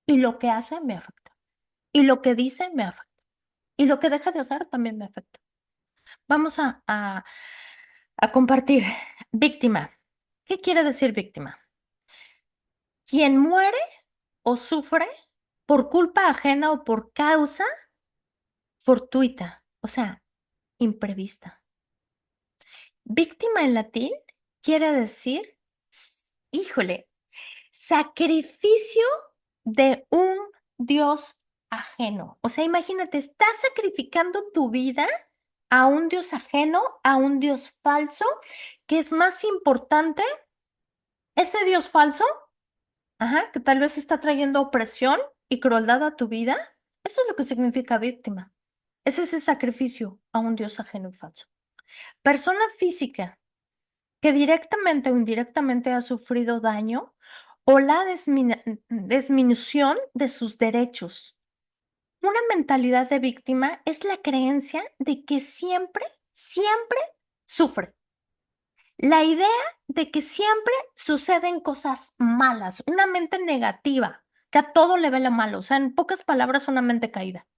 Y lo que hace, me afecta. Y lo que dice, me afecta. Y lo que deja de hacer, también me afecta. Vamos a A compartir. Víctima. ¿Qué quiere decir víctima? Quien muere o sufre por culpa ajena o por causa fortuita, o sea, imprevista. Víctima en latín quiere decir, híjole, sacrificio de un dios ajeno. O sea, imagínate, estás sacrificando tu vida a un dios ajeno, a un dios falso, que es más importante, ese dios falso, ajá, que tal vez está trayendo opresión y crueldad a tu vida. Esto es lo que significa víctima. Es ese sacrificio a un dios ajeno y falso. Persona física que directamente o indirectamente ha sufrido daño o la disminución de sus derechos. Una mentalidad de víctima es la creencia de que siempre, siempre sufre. La idea de que siempre suceden cosas malas, una mente negativa, que a todo le ve lo malo, o sea, en pocas palabras, una mente caída.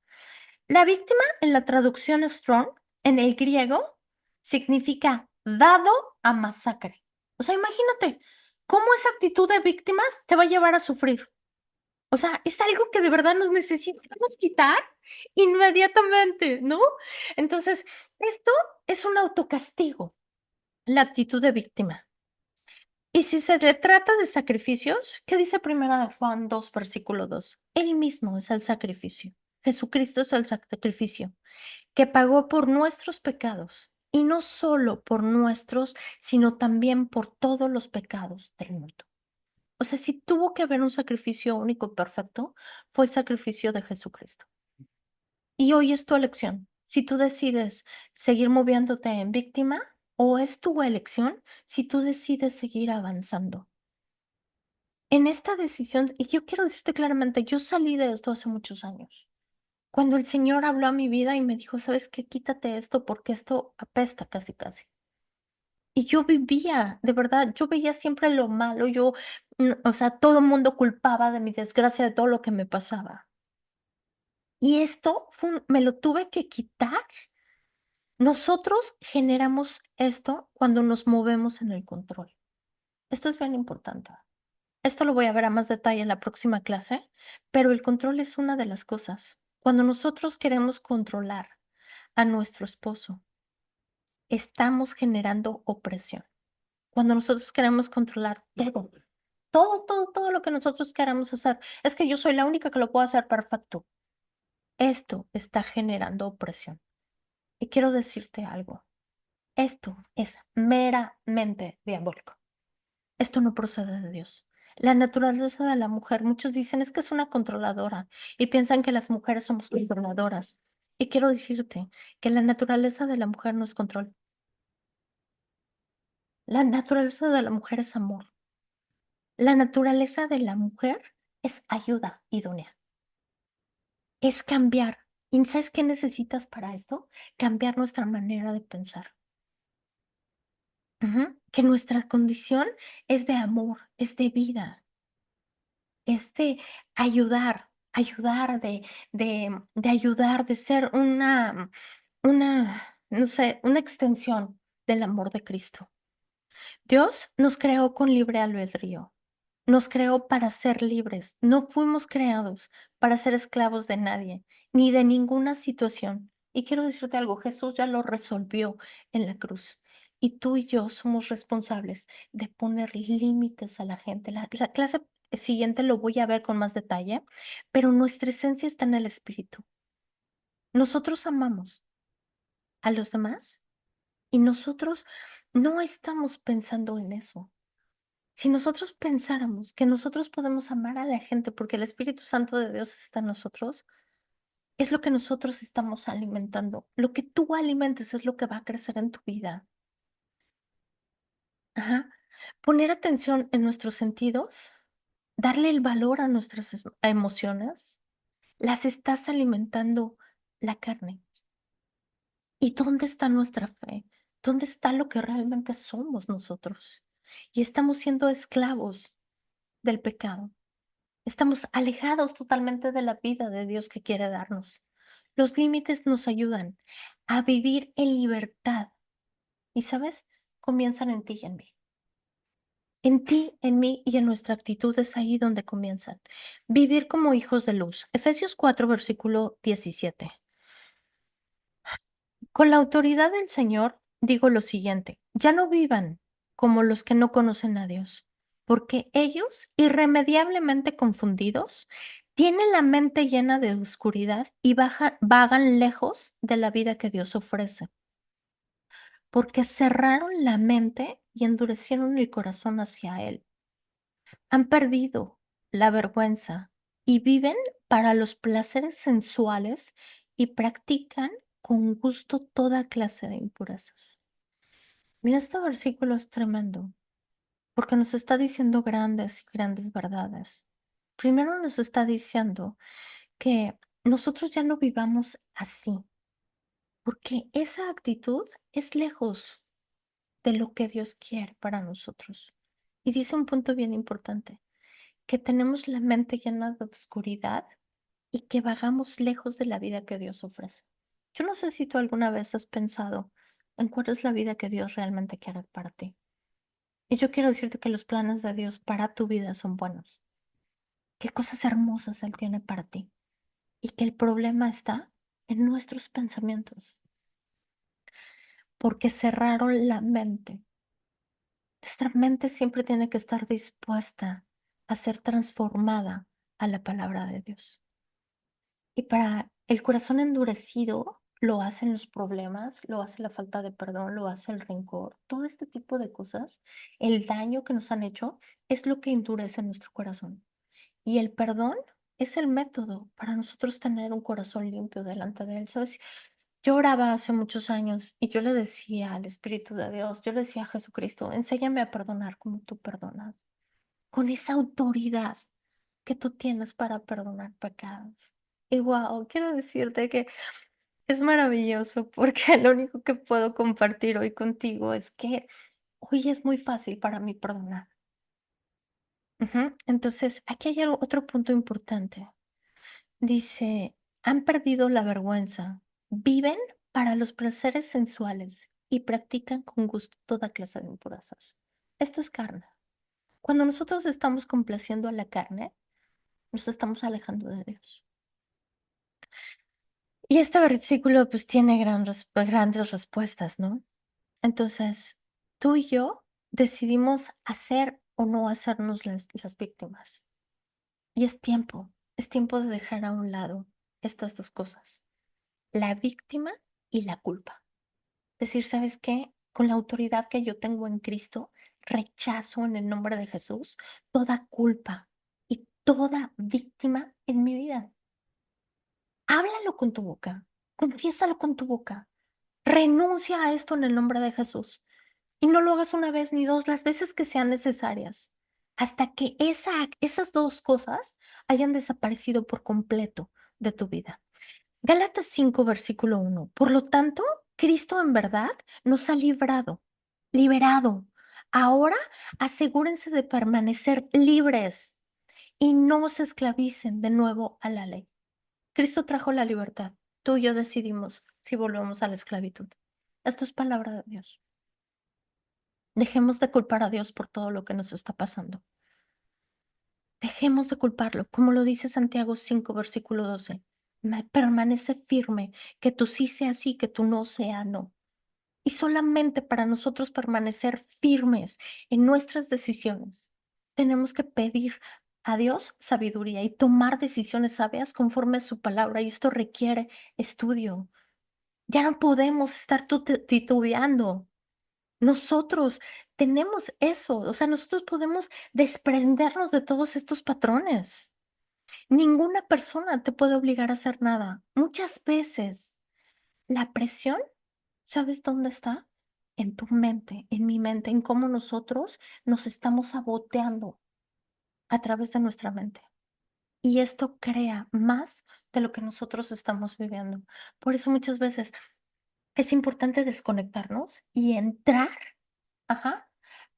La víctima, en la traducción Strong, en el griego, significa dado a masacre. O sea, imagínate cómo esa actitud de víctimas te va a llevar a sufrir. O sea, es algo que de verdad nos necesitamos quitar inmediatamente, ¿no? Entonces, esto es un autocastigo, la actitud de víctima. Y si se le trata de sacrificios, ¿qué dice Primera de Juan 2, versículo 2? Él mismo es el sacrificio. Jesucristo es el sacrificio que pagó por nuestros pecados, y no solo por nuestros, sino también por todos los pecados del mundo. O sea, si tuvo que haber un sacrificio único y perfecto, fue el sacrificio de Jesucristo. Y hoy es tu elección. Si tú decides seguir moviéndote en víctima, o es tu elección si tú decides seguir avanzando. En esta decisión, y yo quiero decirte claramente, yo salí de esto hace muchos años. Cuando el Señor habló a mi vida y me dijo, ¿sabes qué? Quítate esto porque esto apesta casi, casi. Y yo vivía, de verdad, yo veía siempre lo malo, o sea, todo el mundo culpaba de mi desgracia, de todo lo que me pasaba. Y esto me lo tuve que quitar. Nosotros generamos esto cuando nos movemos en el control. Esto es bien importante. Esto lo voy a ver a más detalle en la próxima clase, pero el control es una de las cosas. Cuando nosotros queremos controlar a nuestro esposo, estamos generando opresión. Cuando nosotros queremos controlar todo lo que nosotros queramos hacer, es que yo soy la única que lo puedo hacer perfecto. Esto está generando opresión. Y quiero decirte algo. Esto es meramente diabólico. Esto no procede de Dios. La naturaleza de la mujer, muchos dicen es que es una controladora y piensan que las mujeres somos controladoras. Y quiero decirte que la naturaleza de la mujer no es control. La naturaleza de la mujer es amor. La naturaleza de la mujer es ayuda idónea. Es cambiar. ¿Y sabes qué necesitas para esto? Cambiar nuestra manera de pensar. Que nuestra condición es de amor, es de vida, es de ayudar, de ayudar, de ser no sé, una extensión del amor de Cristo. Dios nos creó con libre albedrío. Nos creó para ser libres. No fuimos creados para ser esclavos de nadie, ni de ninguna situación. Y quiero decirte algo, Jesús ya lo resolvió en la cruz. Y tú y yo somos responsables de poner límites a la gente. La clase siguiente lo voy a ver con más detalle, pero nuestra esencia está en el espíritu. Nosotros amamos a los demás y nosotros no estamos pensando en eso. Si nosotros pensáramos que nosotros podemos amar a la gente porque el Espíritu Santo de Dios está en nosotros, es lo que nosotros estamos alimentando. Lo que tú alimentes es lo que va a crecer en tu vida. Ajá. Poner atención en nuestros sentidos, darle el valor a nuestras emociones, las estás alimentando la carne. ¿Y dónde está nuestra fe? ¿Dónde está lo que realmente somos nosotros? Y estamos siendo esclavos del pecado. Estamos alejados totalmente de la vida de Dios que quiere darnos. Los límites nos ayudan a vivir en libertad. ¿Y sabes? comienzan en ti y en mí. En ti, en mí y en nuestra actitud es ahí donde comienzan. Vivir como hijos de luz. Efesios 4, versículo 17. Con la autoridad del Señor digo lo siguiente, ya no vivan como los que no conocen a Dios, porque ellos, irremediablemente confundidos, tienen la mente llena de oscuridad y vagan lejos de la vida que Dios ofrece, porque cerraron la mente y endurecieron el corazón hacia Él. Han perdido la vergüenza y viven para los placeres sensuales y practican con gusto toda clase de impurezas. Mira, este versículo es tremendo porque nos está diciendo grandes y grandes verdades. Primero nos está diciendo que nosotros ya no vivamos así, porque esa actitud es lejos de lo que Dios quiere para nosotros. Y dice un punto bien importante, que tenemos la mente llena de oscuridad y que vagamos lejos de la vida que Dios ofrece. Yo no sé si tú alguna vez has pensado en cuál es la vida que Dios realmente quiere para ti. Y yo quiero decirte que los planes de Dios para tu vida son buenos. Qué cosas hermosas Él tiene para ti. Y que el problema está en nuestros pensamientos, porque cerraron la mente. Nuestra mente siempre tiene que estar dispuesta a ser transformada a la palabra de Dios. Y para el corazón endurecido lo hacen los problemas, lo hace la falta de perdón, lo hace el rencor, todo este tipo de cosas, el daño que nos han hecho es lo que endurece nuestro corazón. Y el perdón es el método para nosotros tener un corazón limpio delante de Él. ¿Sabes? Yo oraba hace muchos años y yo le decía al Espíritu de Dios, yo le decía a Jesucristo, enséñame a perdonar como tú perdonas, con esa autoridad que tú tienes para perdonar pecados. Y wow, quiero decirte que es maravilloso porque lo único que puedo compartir hoy contigo es que hoy es muy fácil para mí perdonar. Ujú. Entonces, aquí hay otro punto importante. Dice, han perdido la vergüenza, viven para los placeres sensuales y practican con gusto toda clase de impurezas. Esto es carne. Cuando nosotros estamos complaciendo a la carne, nos estamos alejando de Dios. Y este versículo pues tiene grandes respuestas, ¿no? Entonces, tú y yo decidimos hacer o no hacernos las víctimas. Y es tiempo de dejar a un lado estas dos cosas, la víctima y la culpa. Decir, ¿sabes qué? Con la autoridad que yo tengo en Cristo, rechazo en el nombre de Jesús toda culpa y toda víctima en mi vida. Háblalo con tu boca, confiésalo con tu boca. Renuncia a esto en el nombre de Jesús. Y no lo hagas una vez ni dos, las veces que sean necesarias, hasta que esas dos cosas hayan desaparecido por completo de tu vida. Gálatas 5, versículo 1. Por lo tanto, Cristo en verdad nos ha liberado. Ahora asegúrense de permanecer libres y no se esclavicen de nuevo a la ley. Cristo trajo la libertad. Tú y yo decidimos si volvemos a la esclavitud. Esto es palabra de Dios. Dejemos de culpar a Dios por todo lo que nos está pasando. Dejemos de culparlo, como lo dice Santiago 5, versículo 12. Permanece firme, que tú sí sea sí, que tú no sea no. Y solamente para nosotros permanecer firmes en nuestras decisiones, tenemos que pedir a Dios sabiduría y tomar decisiones sabias conforme a su palabra. Y esto requiere estudio. Ya no podemos estar titubeando. Nosotros tenemos eso, o sea, nosotros podemos desprendernos de todos estos patrones. Ninguna persona te puede obligar a hacer nada. Muchas veces la presión, ¿sabes dónde está? En tu mente, en mi mente, en cómo nosotros nos estamos saboteando a través de nuestra mente. Y esto crea más de lo que nosotros estamos viviendo. Por eso muchas veces es importante desconectarnos y entrar, ajá,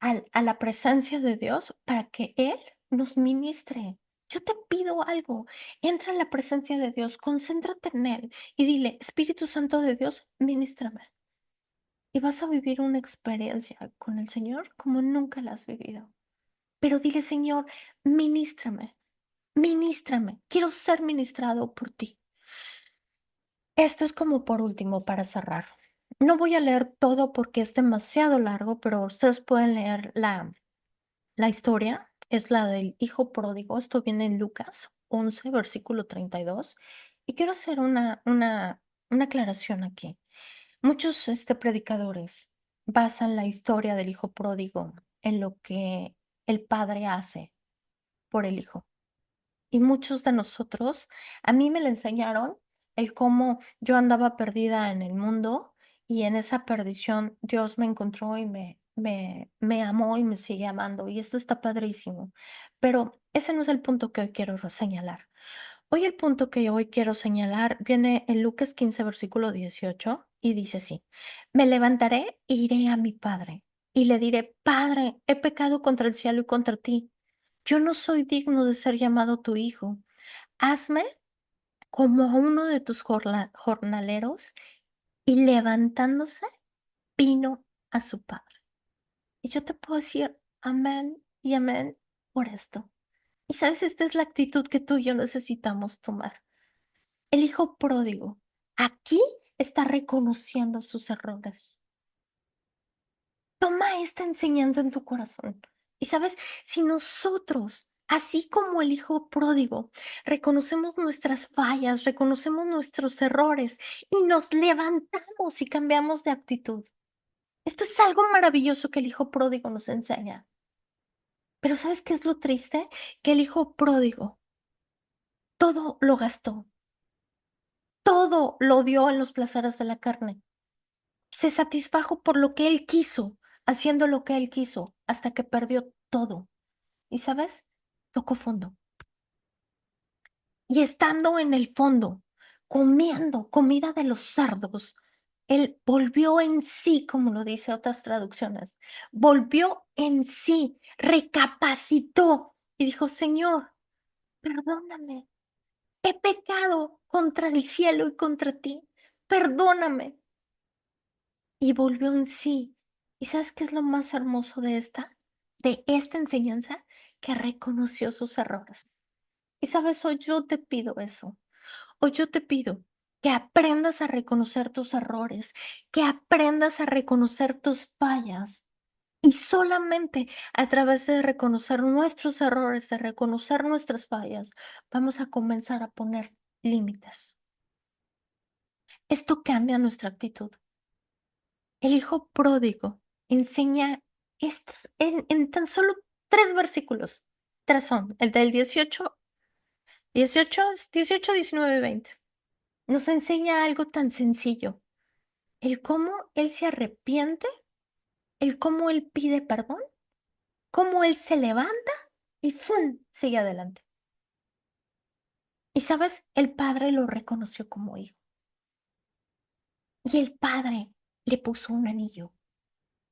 a la presencia de Dios para que Él nos ministre. Yo te pido algo, entra en la presencia de Dios, concéntrate en Él y dile, Espíritu Santo de Dios, ministrame. y vas a vivir una experiencia con el Señor como nunca la has vivido. Pero dile: "Señor, ministrame, ministrame, quiero ser ministrado por ti". Esto es como por último para cerrar. No voy a leer todo porque es demasiado largo, pero ustedes pueden leer la historia. Es la del hijo pródigo. Esto viene en Lucas 11, versículo 32. Y quiero hacer una aclaración aquí. Muchos predicadores basan la historia del hijo pródigo en lo que el padre hace por el hijo. Y muchos de nosotros, a mí me la enseñaron el cómo yo andaba perdida en el mundo y en esa perdición Dios me encontró y me amó y me sigue amando. Y esto está padrísimo. Pero ese no es el punto que hoy quiero señalar. Hoy el punto que hoy quiero señalar viene en Lucas 15, versículo 18 y dice así, me levantaré e iré a mi padre y le diré, Padre, he pecado contra el cielo y contra ti. Yo no soy digno de ser llamado tu hijo. Hazme como a uno de tus jornaleros. Y levantándose, vino a su padre. Y yo te puedo decir amén y amén por esto. Y sabes, esta es la actitud que tú y yo necesitamos tomar. El hijo pródigo aquí está reconociendo sus errores. Toma esta enseñanza en tu corazón. Y sabes, si nosotros, así como el hijo pródigo, reconocemos nuestras fallas, reconocemos nuestros errores y nos levantamos y cambiamos de actitud. Esto es algo maravilloso que el hijo pródigo nos enseña. Pero ¿sabes qué es lo triste? Que el hijo pródigo todo lo gastó, todo lo dio en los placeres de la carne. Se satisfajo por lo que él quiso, haciendo lo que él quiso, hasta que perdió todo. ¿Y sabes? Tocó fondo. Y estando en el fondo, comiendo comida de los cerdos, él volvió en sí, como lo dice otras traducciones, volvió en sí, recapacitó y dijo, Señor, perdóname, he pecado contra el cielo y contra ti, perdóname. Y volvió en sí. ¿Y sabes qué es lo más hermoso de esta enseñanza? Que reconoció sus errores. Y sabes, hoy yo te pido eso. Hoy yo te pido que aprendas a reconocer tus errores, que aprendas a reconocer tus fallas. Y solamente a través de reconocer nuestros errores, de reconocer nuestras fallas, vamos a comenzar a poner límites. Esto cambia nuestra actitud. El hijo pródigo enseña estos en tan solo 3 versículos. 3 son, el del 18, 19 y 20. Nos enseña algo tan sencillo, el cómo él se arrepiente, el cómo él pide perdón, cómo él se levanta y ¡fum!, sigue adelante. Y, ¿sabes? El padre lo reconoció como hijo, y el padre le puso un anillo.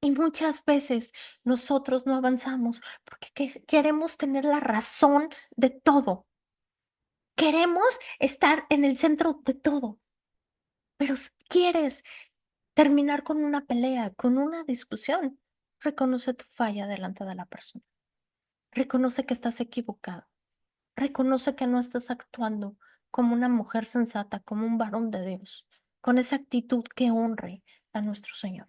Y muchas veces nosotros no avanzamos porque queremos tener la razón de todo. Queremos estar en el centro de todo. Pero si quieres terminar con una pelea, con una discusión, reconoce tu falla delante de la persona. Reconoce que estás equivocado. Reconoce que no estás actuando como una mujer sensata, como un varón de Dios, con esa actitud que honre a nuestro Señor.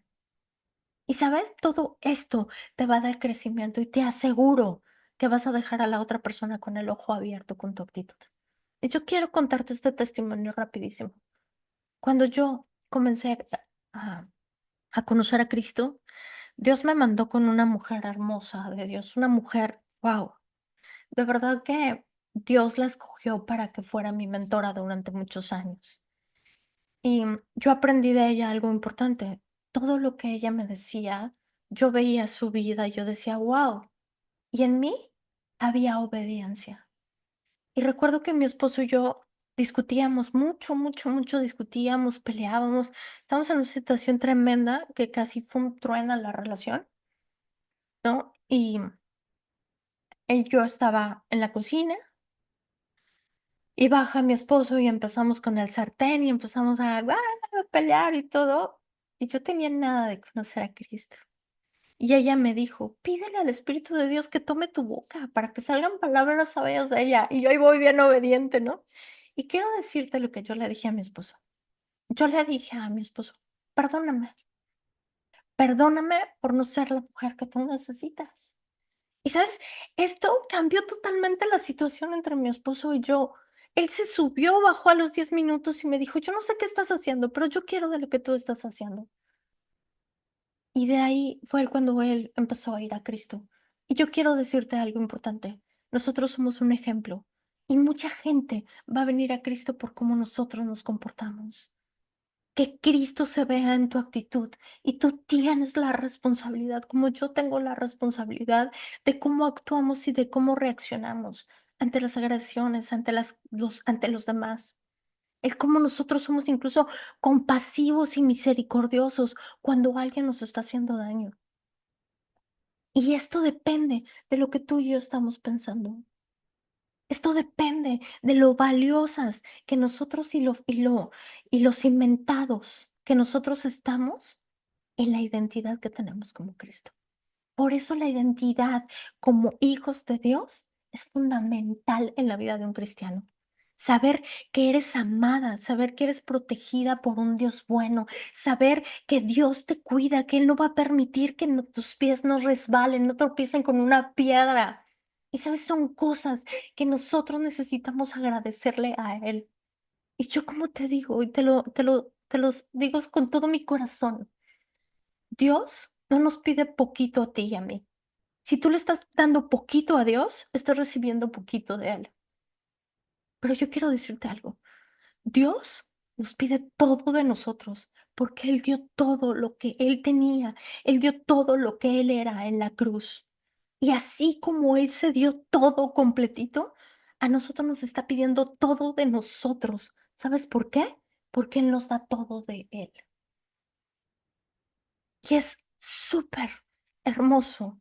Y sabes, todo esto te va a dar crecimiento y te aseguro que vas a dejar a la otra persona con el ojo abierto con tu actitud. Y yo quiero contarte este testimonio rapidísimo. Cuando yo comencé a, a conocer a Cristo, Dios me mandó con una mujer hermosa de Dios, una mujer, wow, de verdad que Dios la escogió para que fuera mi mentora durante muchos años. Y yo aprendí de ella algo importante. Todo lo que ella me decía, yo veía su vida y yo decía, wow. Y en mí había obediencia. Y recuerdo que mi esposo y yo discutíamos mucho, mucho, mucho, discutíamos, peleábamos. Estábamos en una situación tremenda que casi fue un trueno en la relación, ¿no? Y yo estaba en la cocina y baja mi esposo y empezamos con el sartén y empezamos a pelear y todo. y yo tenía nada de conocer a Cristo. Y ella me dijo: "Pídele al Espíritu de Dios que tome tu boca para que salgan palabras sabias de ella". Y yo ahí voy bien obediente, ¿no? Y quiero decirte lo que yo le dije a mi esposo. Yo le dije a mi esposo: "Perdóname, perdóname por no ser la mujer que tú necesitas". Y, ¿sabes? Esto cambió totalmente la situación entre mi esposo y yo. Él se subió, bajó a los 10 minutos y me dijo: "Yo no sé qué estás haciendo, pero yo quiero de lo que tú estás haciendo". Y de ahí fue cuando él empezó a ir a Cristo. Y yo quiero decirte algo importante. Nosotros somos un ejemplo y mucha gente va a venir a Cristo por cómo nosotros nos comportamos. Que Cristo se vea en tu actitud y tú tienes la responsabilidad, como yo tengo la responsabilidad de cómo actuamos y de cómo reaccionamos ante las agresiones, ante los demás. El cómo nosotros somos incluso compasivos y misericordiosos cuando alguien nos está haciendo daño. Y esto depende de lo que tú y yo estamos pensando. Esto depende de lo valiosas que nosotros y los cimentados que nosotros estamos en la identidad que tenemos como Cristo. Por eso la identidad como hijos de Dios es fundamental en la vida de un cristiano. Saber que eres amada, saber que eres protegida por un Dios bueno, saber que Dios te cuida, que Él no va a permitir que tus pies no resbalen, no tropiecen con una piedra. Y sabes, son cosas que nosotros necesitamos agradecerle a Él. Y yo como te digo, y te los digo con todo mi corazón, Dios no nos pide poquito a ti y a mí. Si tú le estás dando poquito a Dios, estás recibiendo poquito de Él. Pero yo quiero decirte algo. Dios nos pide todo de nosotros porque Él dio todo lo que Él tenía. Él dio todo lo que Él era en la cruz. Y así como Él se dio todo completito, a nosotros nos está pidiendo todo de nosotros. ¿Sabes por qué? Porque Él nos da todo de Él. Y es súper hermoso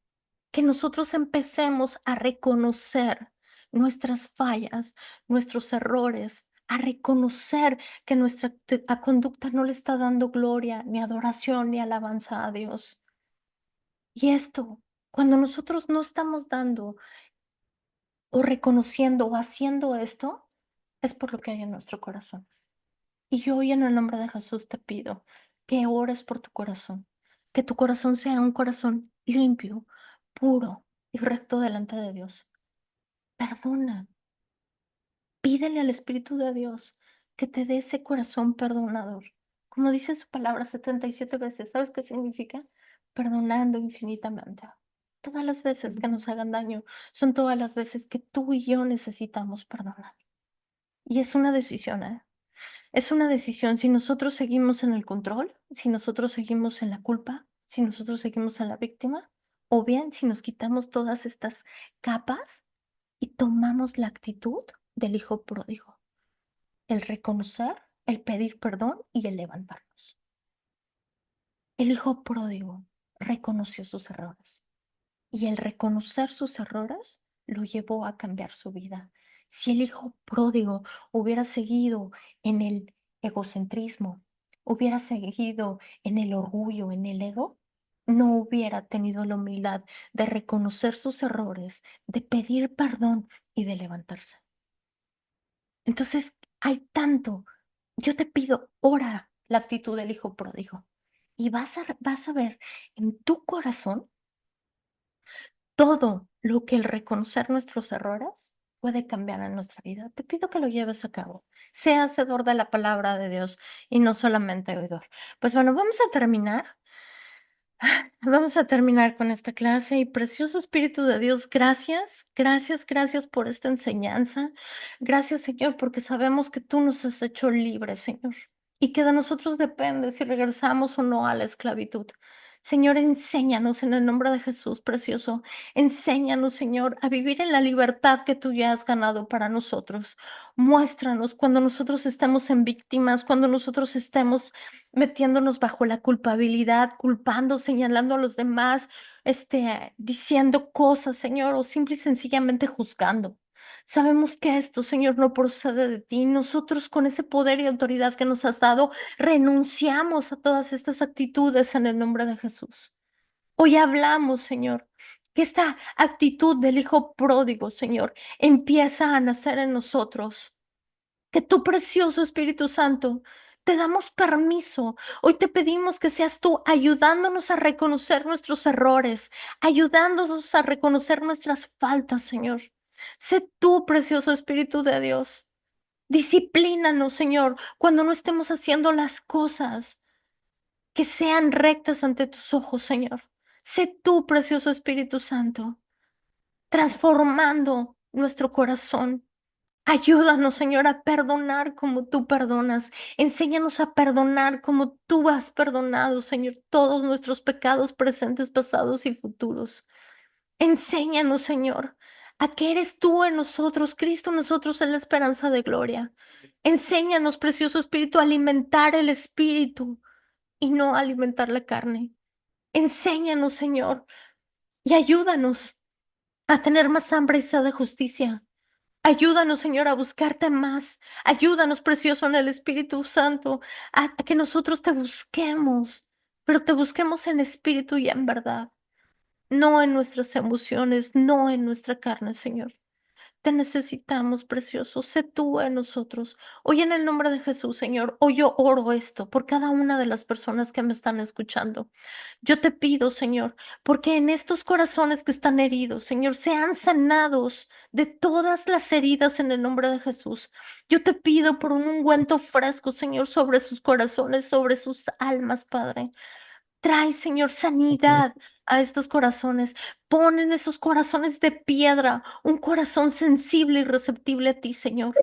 que nosotros empecemos a reconocer nuestras fallas, nuestros errores, a reconocer que nuestra conducta no le está dando gloria, ni adoración, ni alabanza a Dios. Y esto, cuando nosotros no estamos dando o reconociendo o haciendo esto, es por lo que hay en nuestro corazón. Y yo hoy en el nombre de Jesús te pido que ores por tu corazón, que tu corazón sea un corazón limpio, puro y recto delante de Dios. Perdona, pídele al Espíritu de Dios que te dé ese corazón perdonador. Como dice su palabra 77 veces, ¿sabes qué significa? Perdonando infinitamente. Todas las veces que nos hagan daño son todas las veces que tú y yo necesitamos perdonar. Y es una decisión, ¿eh? Es una decisión. Si nosotros seguimos en el control, si nosotros seguimos en la culpa, si nosotros seguimos en la víctima, o bien si nos quitamos todas estas capas y tomamos la actitud del hijo pródigo, el reconocer, el pedir perdón y el levantarnos. El hijo pródigo reconoció sus errores. Y el reconocer sus errores lo llevó a cambiar su vida. Si el hijo pródigo hubiera seguido en el egocentrismo, hubiera seguido en el orgullo, en el ego, no hubiera tenido la humildad de reconocer sus errores, de pedir perdón y de levantarse. Entonces, hay tanto. Yo te pido, ora la actitud del hijo pródigo y vas a ver en tu corazón todo lo que el reconocer nuestros errores puede cambiar en nuestra vida. Te pido que lo lleves a cabo. Sea hacedor de la palabra de Dios y no solamente oidor. Pues bueno, vamos a terminar. Vamos a terminar con esta clase y precioso Espíritu de Dios, gracias, gracias, gracias por esta enseñanza. Gracias, Señor, porque sabemos que tú nos has hecho libres, Señor, y que de nosotros depende si regresamos o no a la esclavitud. Señor, enséñanos en el nombre de Jesús, precioso. Enséñanos, Señor, a vivir en la libertad que tú ya has ganado para nosotros. Muéstranos cuando nosotros estemos en víctimas, cuando nosotros estemos metiéndonos bajo la culpabilidad, culpando, señalando a los demás, diciendo cosas, Señor, o simple y sencillamente juzgando. Sabemos que esto, Señor, no procede de ti. Nosotros con ese poder y autoridad que nos has dado, renunciamos a todas estas actitudes en el nombre de Jesús. Hoy hablamos, Señor, que esta actitud del Hijo pródigo, Señor, empieza a nacer en nosotros. Que tu precioso Espíritu Santo, te damos permiso. Hoy te pedimos que seas tú ayudándonos a reconocer nuestros errores, ayudándonos a reconocer nuestras faltas, Señor. Sé tú, precioso Espíritu de Dios. Disciplínanos, Señor, cuando no estemos haciendo las cosas que sean rectas ante tus ojos, Señor. Sé tú, precioso Espíritu Santo, transformando nuestro corazón. Ayúdanos, Señor, a perdonar como tú perdonas. Enséñanos a perdonar como tú has perdonado, Señor, todos nuestros pecados presentes, pasados y futuros. Enséñanos, Señor, a que eres tú en nosotros, Cristo en nosotros es la esperanza de gloria. Enséñanos, precioso Espíritu, a alimentar el Espíritu y no a alimentar la carne. Enséñanos, Señor, y ayúdanos a tener más hambre y sed de justicia. Ayúdanos, Señor, a buscarte más. Ayúdanos, precioso, en el Espíritu Santo, a que nosotros te busquemos, pero te busquemos en espíritu y en verdad, no en nuestras emociones, no en nuestra carne, Señor. Te necesitamos, precioso. Sé tú en nosotros. Hoy en el nombre de Jesús, Señor, hoy yo oro esto por cada una de las personas que me están escuchando. Yo te pido, Señor, porque en estos corazones que están heridos, Señor, sean sanados de todas las heridas en el nombre de Jesús. Yo te pido por un ungüento fresco, Señor, sobre sus corazones, sobre sus almas, Padre. Trae, Señor, sanidad a estos corazones. Pon en esos corazones de piedra un corazón sensible y receptible a ti, Señor.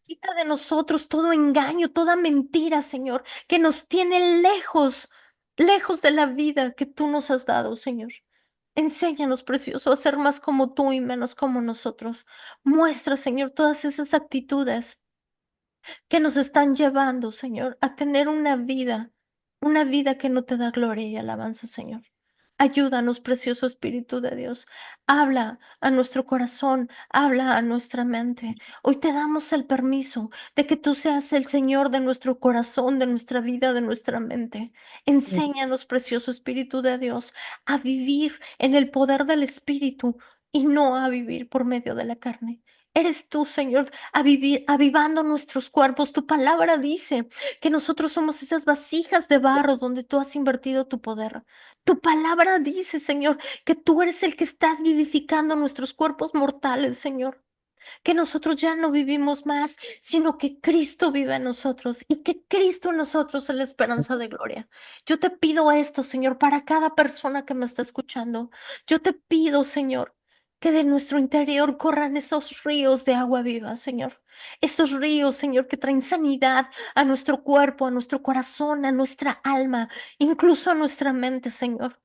Quita de nosotros todo engaño, toda mentira, Señor, que nos tiene lejos, lejos de la vida que tú nos has dado, Señor. Enséñanos, precioso, a ser más como tú y menos como nosotros. Muestra, Señor, todas esas actitudes que nos están llevando, Señor, a tener una vida que no te da gloria y alabanza, Señor. Ayúdanos, precioso Espíritu de Dios. Habla a nuestro corazón, habla a nuestra mente. Hoy te damos el permiso de que tú seas el Señor de nuestro corazón, de nuestra vida, de nuestra mente. Enséñanos, precioso Espíritu de Dios, a vivir en el poder del Espíritu y no a vivir por medio de la carne. Eres tú, Señor, a vivir, avivando nuestros cuerpos. Tu palabra dice que nosotros somos esas vasijas de barro donde tú has invertido tu poder. Tu palabra dice, Señor, que tú eres el que estás vivificando nuestros cuerpos mortales, Señor, que nosotros ya no vivimos más, sino que Cristo vive en nosotros y que Cristo en nosotros es la esperanza de gloria. Yo te pido esto, Señor, para cada persona que me está escuchando. Yo te pido, Señor, que de nuestro interior corran esos ríos de agua viva, Señor. Estos ríos, Señor, que traen sanidad a nuestro cuerpo, a nuestro corazón, a nuestra alma, incluso a nuestra mente, Señor.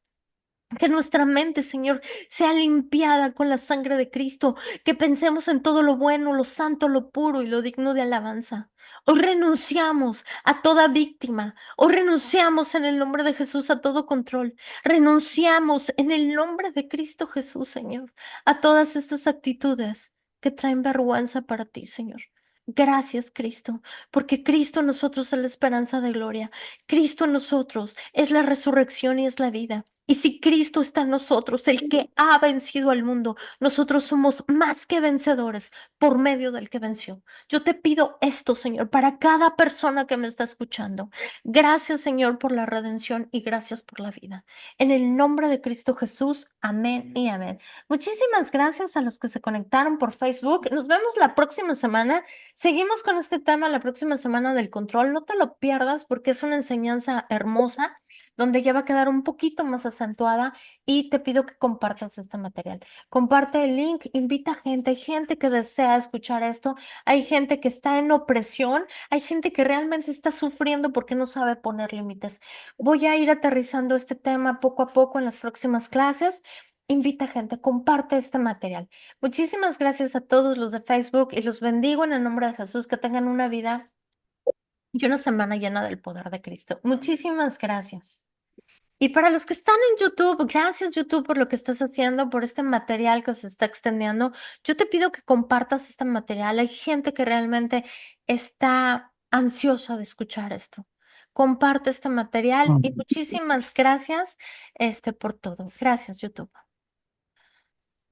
Que nuestra mente, Señor, sea limpiada con la sangre de Cristo, que pensemos en todo lo bueno, lo santo, lo puro y lo digno de alabanza. Hoy renunciamos a toda víctima, hoy renunciamos en el nombre de Jesús a todo control, renunciamos en el nombre de Cristo Jesús, Señor, a todas estas actitudes que traen vergüenza para ti, Señor. Gracias, Cristo, porque Cristo en nosotros es la esperanza de gloria. Cristo en nosotros es la resurrección y es la vida. Y si Cristo está en nosotros, el que ha vencido al mundo, nosotros somos más que vencedores por medio del que venció. Yo te pido esto, Señor, para cada persona que me está escuchando. Gracias, Señor, por la redención y gracias por la vida. En el nombre de Cristo Jesús, amén y amén. Muchísimas gracias a los que se conectaron por Facebook. Nos vemos la próxima semana. Seguimos con este tema la próxima semana del control. No te lo pierdas porque es una enseñanza hermosa donde ya va a quedar un poquito más acentuada y te pido que compartas este material. Comparte el link, invita gente, hay gente que desea escuchar esto, hay gente que está en opresión, hay gente que realmente está sufriendo porque no sabe poner límites. Voy a ir aterrizando este tema poco a poco en las próximas clases. Invita gente, comparte este material. Muchísimas gracias a todos los de Facebook y los bendigo en el nombre de Jesús, que tengan una vida y una semana llena del poder de Cristo. Muchísimas gracias. Y para los que están en YouTube, gracias YouTube por lo que estás haciendo, por este material que se está extendiendo. Yo te pido que compartas este material. Hay gente que realmente está ansiosa de escuchar esto. Comparte este material y muchísimas gracias, por todo. Gracias, YouTube.